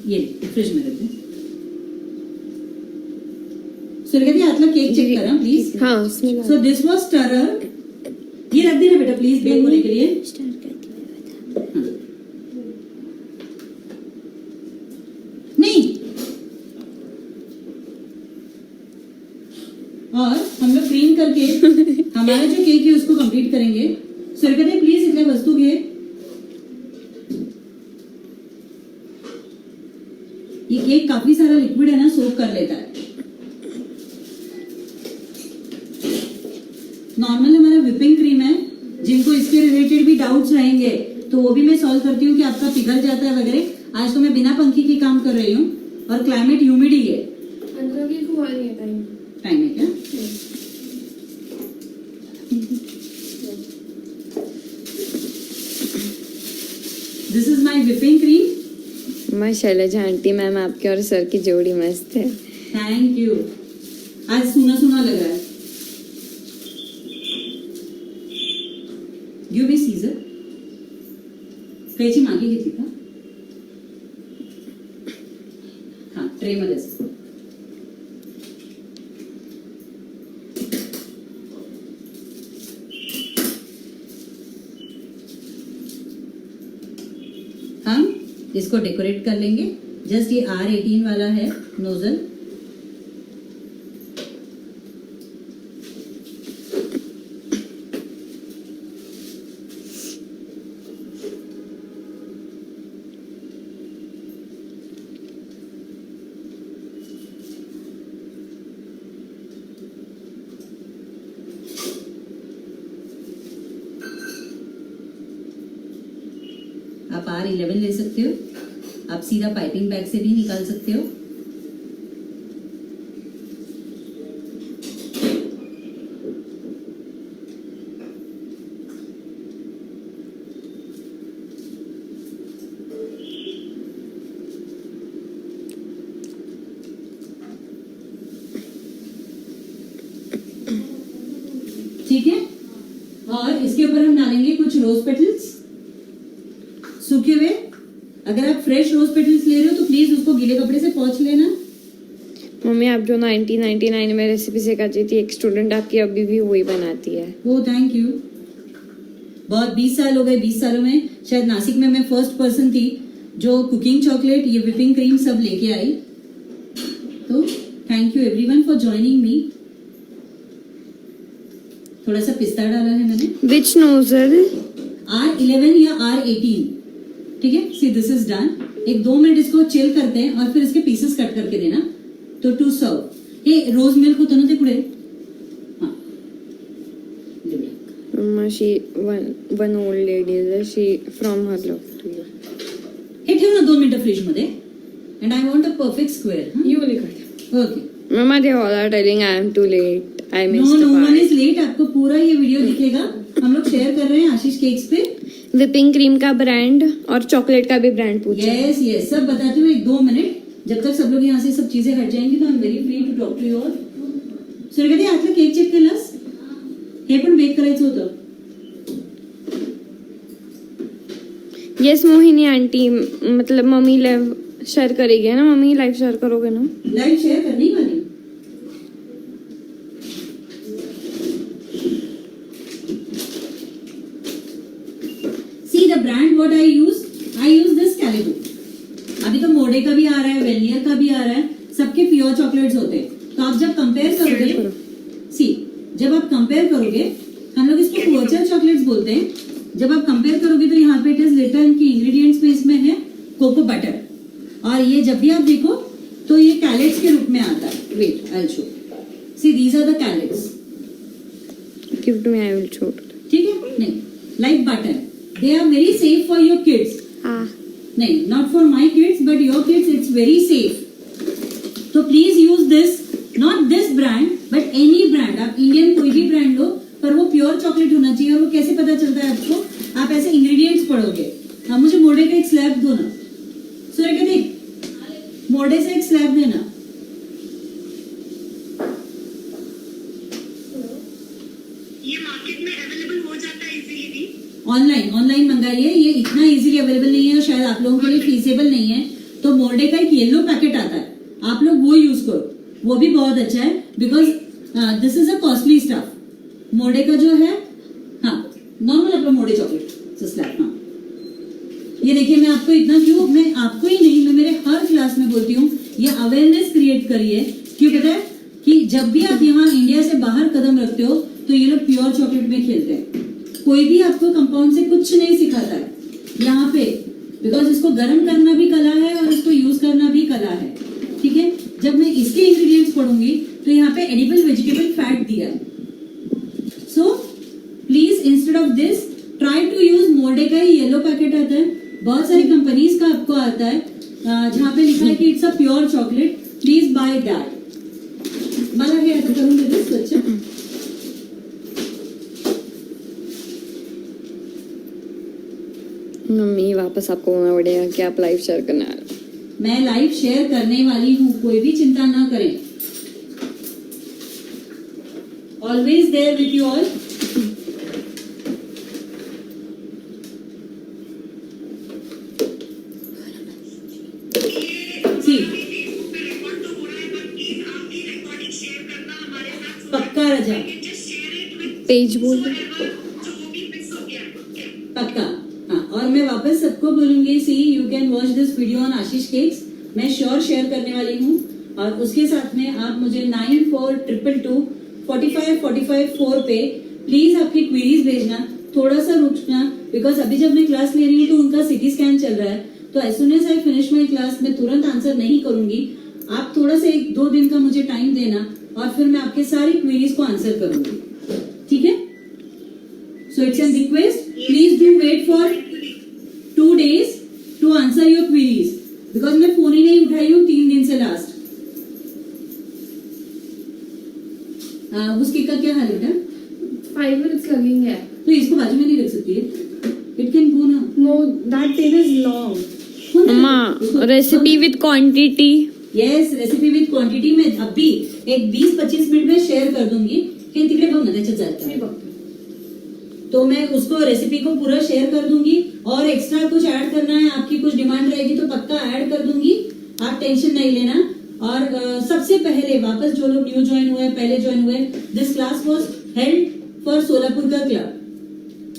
ये फ्रिज में रख दें। सूर्यकते आतला केक चेक करा प्लीज। हाँ, उसमें सो दिस वाज स्टरर। ये रख देना बेटा प्लीज, बेक होने के लिए। हाँ। नहीं, और हम लोग क्रीम करके हमारा जो केक है उसको कंप्लीट करेंगे। सूर्यकते प्लीज इतने वस्तु घे। ये केक काफी सारा लिक्विड है ना, सोक कर लेता है। नॉर्मल हमारा विपिंग क्रीम है। जिनको इसके रिलेटेड भी डाउट्स रहेंगे तो वो भी मैं सॉल्व करती हूँ कि आपका पिघल जाता है वगैरह। आज तो मैं बिना पंखी के काम कर रही हूँ और क्लाइमेट ह्यूमिड ही है। अंदर की हुआ नहीं है टाइम। टाइम है क्या? This is my whipping cream. मैं शैलजा आंटी मैम आपके और सर की जोड़ी मस्त है। Thank you. आज सुना सुना लग रहा है। Give me scissor. कैची मागे घेतली का? हा, ट्रे मध्ये असते। हम इसको डेकोरेट कर लेंगे। जस्ट ये R18 वाला है नोजल। R11 ले सकते हो, आप सीधा पाइपिंग बैग से भी निकाल सकते हो। ठीक है, और इसके ऊपर हम डालेंगे कुछ रोज पेटल्स सूखे हुए। अगर आप फ्रेश रोज पेटल्स ले रहे हो तो प्लीज उसको गीले कपड़े से पोंछ लेना। मम्मी आप जो 1999 में रेसिपी सिखाती थी, एक स्टूडेंट आपकी अभी भी वही बनाती है। वो थैंक यू। बहुत 20 साल हो गए, 20 सालों में शायद नासिक में मैं फर्स्ट पर्सन थी जो कुकिंग चॉकलेट, ये विपिंग क्रीम सब लेके आई। तो thank you everyone for joining मी। थोड़ा सा पिस्ता डाला है मैंने। विच नोजल? R11 या R18, ठीक है। See this is done. एक 2 मिनट इसको चिल करते हैं और फिर इसके पीसेस कट करके देना। तो टू सर्व ये रोज मिल्क होता ना, कुड़े हाँ Mama, she one old lady is she from her love to you. हे ठेव ना 2 मिनिटं फ्रीज मध्ये। And I want a perfect square. You will cut. Okay. Mama, they all are telling I am too late. I missed no the one part. Is late. आपको पूरा ये वीडियो दिखेगा। हम लोग शेयर कर रहे हैं आशीष केक्स पे। विपिंग क्रीम का ब्रांड और चॉकलेट का भी ब्रांड पूछा। यस यस, सब बताती हूँ। 1-2 मिनट जब तक सब लोग यहाँ से सब चीजें हट जाएंगी तो I am very free to talk to you all. Suryakanti आतलं केक चेक केलास? हे पण बेक करायचं होतं। यस मोहिनी आंटी, मतलब मम्मी लाइव शेयर करेगी ना? मम्मी लाइव शेयर करोगे ना? लाइव शेयर करने ही वाली। See the brand what I use this calico. अभी तो मोडे का भी आ रहा है, वेलियर का भी आ रहा है, सबके प्योर चॉकलेट्स होते हैं। तो आप जब कंपेयर करोगे, सी जब आप कंपेयर करोगे, हम लोग इसको वर्चुअल चॉकलेट्स बोलते हैं। जब आप कंपेयर करोगे तो यहाँ पे इट इज रिटर्न की इंग्रेडिएंट्स में इसमें है कोको बटर, और ये जब भी आप देखो तो ये कैलेट्स के रूप में आता है। Wait I will show. See these are the callets. Give to me, I will show. ठीक है, नहीं like butter, they are very safe for your kids. हाँ, नहीं, not for my kids but your kids, it's very safe. तो please use this, not this brand but any brand. आप इंडियन कोई भी ब्रांड लो पर वो प्योर चॉकलेट होना चाहिए। और वो कैसे पता चलता है आपको? आप ऐसे इंग्रेडिएंट्स पढ़ोगे। हाँ, मुझे मोड़े का एक स्लैब दो ना। सूर्य कहते मोड़े से एक स्लैब देना। ये मार्केट में अवेलेबल हो जाता है इजीली भी। ऑनलाइन मंगाइए। ये इतना इजीली अवेलेबल नहीं है और शायद आप लोगों के लिए फीसेबल नहीं है। तो मोर्डे का एक येलो पैकेट आता है, आप लोग वो यूज करो, वो भी बहुत अच्छा है। Because this is a costly stuff. Morde का जो है, हाँ नॉर्मल अपना मोर्डे चॉकलेट स्लैब। हाँ, ये देखिए, मैं आपको इतना क्यों, मैं आपको ही नहीं, मैं मेरे हर क्लास में बोलती हूँ, ये अवेयरनेस क्रिएट करिए। क्यों पता है कि जब भी आप यहाँ इंडिया से बाहर कदम रखते हो तो ये लोग प्योर चॉकलेट में खेलते हैं। कोई भी आपको कंपाउंड से कुछ नहीं सिखाता है यहाँ पे, बिकॉज इसको गर्म करना भी कला है और इसको यूज करना भी कला है। ठीक है, जब मैं इसके इंग्रेडिएंट्स पढ़ूंगी तो यहाँ पे एडिबल वेजिटेबल फैट दिया है। So please instead of this try to use Morde का ही येलो पैकेट आता है। बहुत सारी कंपनीज का आपको आता है जहाँ पे लिखा है कि it's a pure chocolate. Please by that. मला हे आता करून देते स्वच्छ। मम्मी वापस आपको बोलना पड़ेगा कि आप लाइव शेयर करने वाले। मैं लाइव शेयर करने वाली हूँ, कोई भी चिंता ना करें। Always there with you all. Facebook पे रिकॉर्ड तो हो रहा है, बट प्लीज आप भी रिकॉर्डिंग शेयर करना हमारे साथ। पक्का Raza, just share it with page बोल दो। जो वो भी मिस हो गया है। पक्का। हाँ, और मैं वापस सबको बोलूंगी, see you can watch this video on Ashish cakes. मैं श्योर शेयर करने वाली हूँ। और उसके साथ में आप मुझे 9422 45 45 4 पे प्लीज आपकी क्वेरीज भेजना। थोड़ा सा रुकना, बिकॉज अभी जब मैं क्लास ले रही हूँ तो उनका सिटी स्कैन चल रहा है। तो as soon as I finish my class मैं तुरंत आंसर नहीं करूंगी। आप थोड़ा सा 1-2 दिन का मुझे टाइम देना और फिर मैं आपके सारी क्वेरीज को आंसर करूंगी। ठीक है, so it's an request, please do wait for 2 days answer your queries, because मैं फोन ही नहीं उठाई हूँ 3 दिन से लास्ट। उसके का क्या हाल है बेटा? 5 minutes लगेंगे। तो इसको बाजू में नहीं रख सकती है? इट कैन गो ना। No, that thing is long. अम्मा recipe with quantity. Yes, recipe with quantity में अभी एक 20-25 मिनट में शेअर कर दूंगी कि तिकडे बघ ना त्याच्यात जातं. मी बघते. तो मैं उसको रेसिपी को पूरा शेयर कर दूंगी और एक्स्ट्रा कुछ ऐड करना है, आपकी कुछ डिमांड रहेगी तो पक्का ऐड कर दूंगी, आप टेंशन नहीं लेना। और सबसे पहले वापस जो लोग न्यू ज्वाइन हुए, पहले ज्वाइन हुए, this class was held for Solapur का क्लब,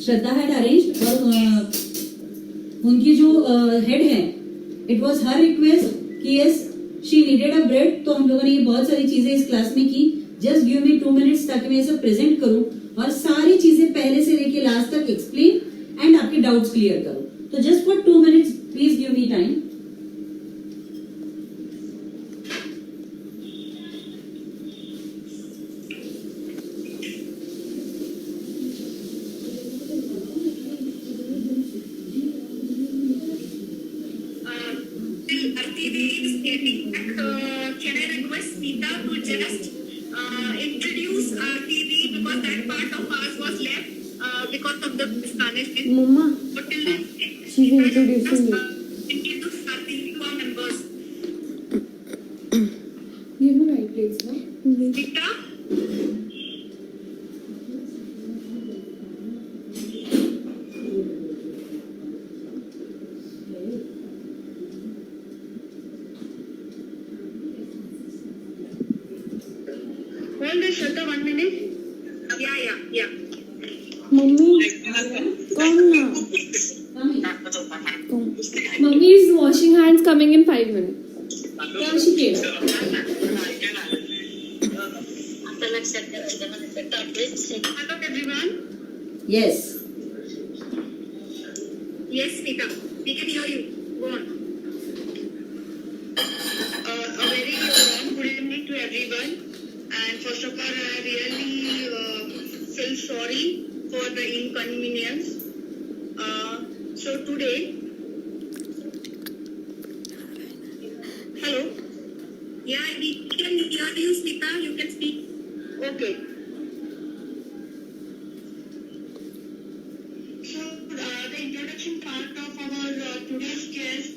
श्रद्धा हैड अरेंज्ड, और उनकी जो हेड है, इट वाज हर रिक्वेस्ट कि yes she needed a bread. तो हम लोगों ने ये बहुत सारी चीजें इस क्लास में की। जस्ट गिव मी 2 मिनट्स ताकि मैं ये सब प्रेजेंट करूं और सारी चीजें पहले से लेके लास्ट तक एक्सप्लेन एंड आपके डाउट्स क्लियर करूं। तो just for 2 minutes please give me time. is getting back. Can I request Nita to just introduce TV because that part of ours was left because of the Spanish. Mama, But till then, she's introducing you. Introduce our TV to our members. Give me right place, no? Nita? Hold it, Shraddha, 1 minute. Yeah. Mummy कौन ना Mummy is washing hands coming in 5 minutes. Yeah, she came. Hello, everyone. Yes, Yes, Nita. We can hear you. Go on. A very warm good evening to everyone. And first of all, I really feel sorry for the inconvenience. So today, hello. Yeah, we can hear you, Nita. You can speak. Okay. So the introduction part of our today's guest,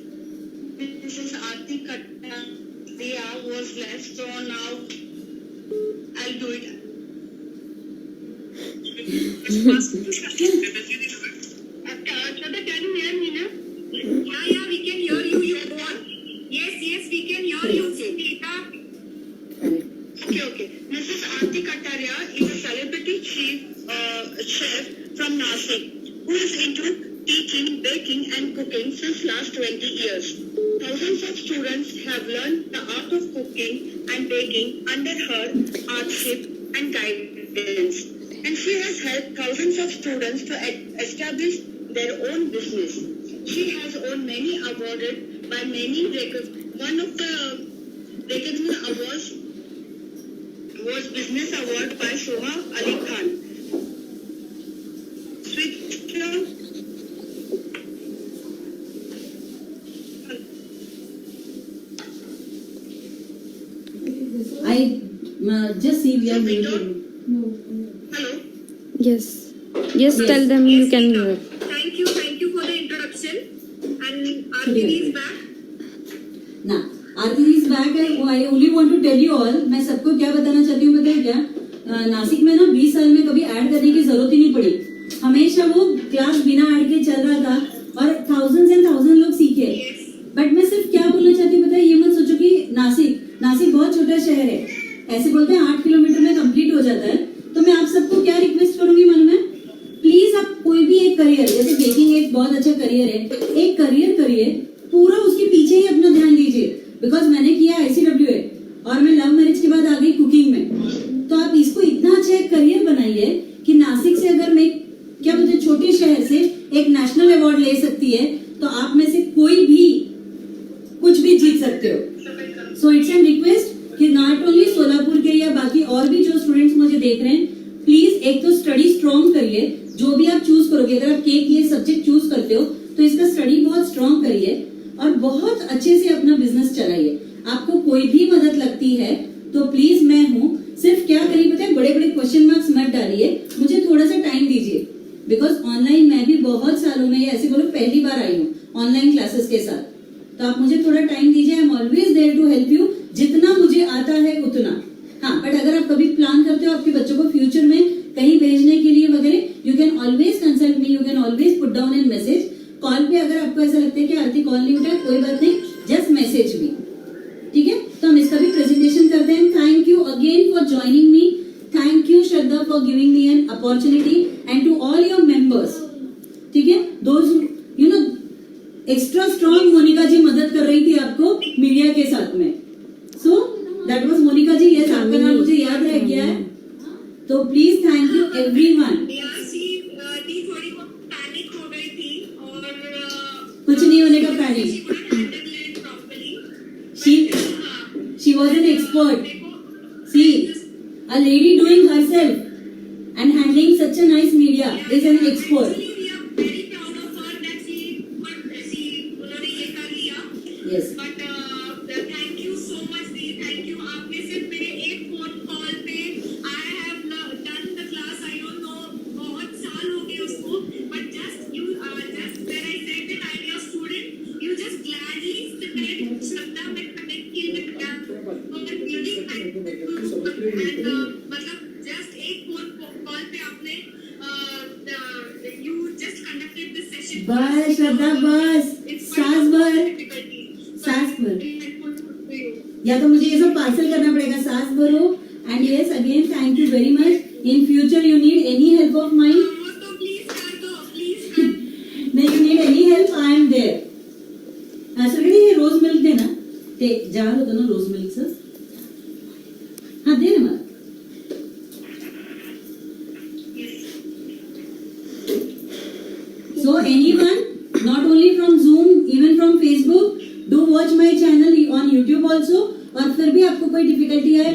Mrs. Aarti Kattaria, was left. So now I'll do it. Shraddha, can you hear me now? Yeah, we can hear you. You go on. Yes, we can hear you, Nita. Okay. Mrs. Aarti Kattaria is a celebrity chef from Nashik who is into teaching, baking and cooking since last 20 years. Thousands of students have learned the art of cooking and baking under her artship and guidance. And she has helped thousands of students to establish their own business. She has won many awarded by many one of the recognized awards was Business Award by Soha Ali Khan. I just see we are muted. Hello. yes tell them you can hear. Thank you for the introduction. And Aarti is back. ना, Aarti is back. I only want to tell you all, मैं सबको क्या बताना चाहती हूँ पता है क्या? नासिक में ना 20 साल में कभी ऐड करने की जरूरत ही नहीं पड़ी। हमेशा वो क्लास बिना ऐड के चल रहा था और थाउजेंड्स एंड थाउजेंड लोग सीखे। बट मैं सिर्फ क्या बोलना चाहती हूँ पता है, ये मत सोचो कि नासिक बहुत छोटा शहर है, ऐसे बोलते हैं 8 किलोमीटर में कंप्लीट हो जाता है। तो मैं आप सबको क्या रिक्वेस्ट करूंगी मन में, प्लीज आप कोई भी एक करियर, जैसे बेकिंग एक बहुत अच्छा करियर है, एक करियर करिए, पूरा उसके पीछे ही अपना ध्यान दीजिए। बिकॉज मैंने किया ICWA और मैं लव मैरिज के बाद आ गई कुकिंग में। तो आप इसको इतना अच्छा एक करियर बनाइए कि नासिक से अगर मैं क्या बोलते छोटे शहर से एक नेशनल अवार्ड ले सकती है तो आप में से कोई भी कुछ भी जीत सकते हो। सो इट्स एन रिक्वेस्ट कि नॉट ओनली सोलापुर के या बाकी और भी जो स्टूडेंट्स मुझे देख रहे हैं, प्लीज एक तो स्टडी स्ट्रॉन्ग करिए। जो भी आप चूज करोगे, अगर आप केक ये सब्जेक्ट चूज करते हो तो इसका स्टडी बहुत स्ट्रॉन्ग करिए। बहुत अच्छे से अपना बिजनेस चलाइए। आपको कोई भी मदद लगती है तो प्लीज मैं हूँ। सिर्फ क्या करिए पता है, बड़े बड़े क्वेश्चन मार्क्स मत डालिए, मुझे थोड़ा सा टाइम दीजिए। बिकॉज ऑनलाइन मैं भी बहुत सालों में, ऐसे बोलो पहली बार आई हूँ ऑनलाइन क्लासेस के साथ, तो आप मुझे थोड़ा टाइम दीजिए। I am always there to help you, जितना मुझे आता है उतना। हाँ, बट अगर आप कभी प्लान करते हो आपके बच्चों को फ्यूचर में कहीं भेजने के लिए वगैरह, you can always consult me, you can always put down an message. Call पे अगर आपको ऐसा लगता है कि आरती कॉल नहीं उठा, कोई बात नहीं, जस्ट मैसेज मी, ठीक है। तो हम इसका भी प्रेजेंटेशन करते हैं। Thank you again for joining me, thank you Shraddha for giving me an opportunity, and to all your members, ठीक है। Those you know extra strong, Monika ji मदद कर रही थी आपको मीडिया के साथ में। So that was Monika ji, yes आपका नाम मुझे याद रह गया है। तो प्लीज थैंक यू एवरीवन। दी थोड़ी बहुत पैनिक हो गई थी और कुछ नहीं होने का panic, she couldn't handle it properly. she was an expert. See, a lady doing herself and handling such a nice media is an expert. Actually, we are very proud of her that she उन्होंने ये कर लिया. Yes. But thank you so much the, thank you. आपने सिर्फ मेरे एक फोन कॉल पे I have done the class. I don't know बहुत साल हो गए उसको. But just you just when I said that I'm your student, you just gladly said श्रद्धा मैं connect की मैं क्या और really thank you. And मतलब just एक फोन कॉल पे आपने you just conducted this session. बस श्रद्धा बस, सांस भर, सांस भर। या तो मुझे ये सब पार्सल करना पड़ेगा, सांस भरो। And yes again thank you very much. In future you need any help of mine, तो प्लीज कर दो, प्लीज कर नहीं you need any help, I am there. असं काही हे रोज मिल्क दे ना, ते जार होतं ना रोज मिल्कचं, हा दे ना मला। So anyone, not only from Zoom, even from Facebook, do watch my channel on YouTube also. और फिर भी आपको कोई डिफिकल्टी आए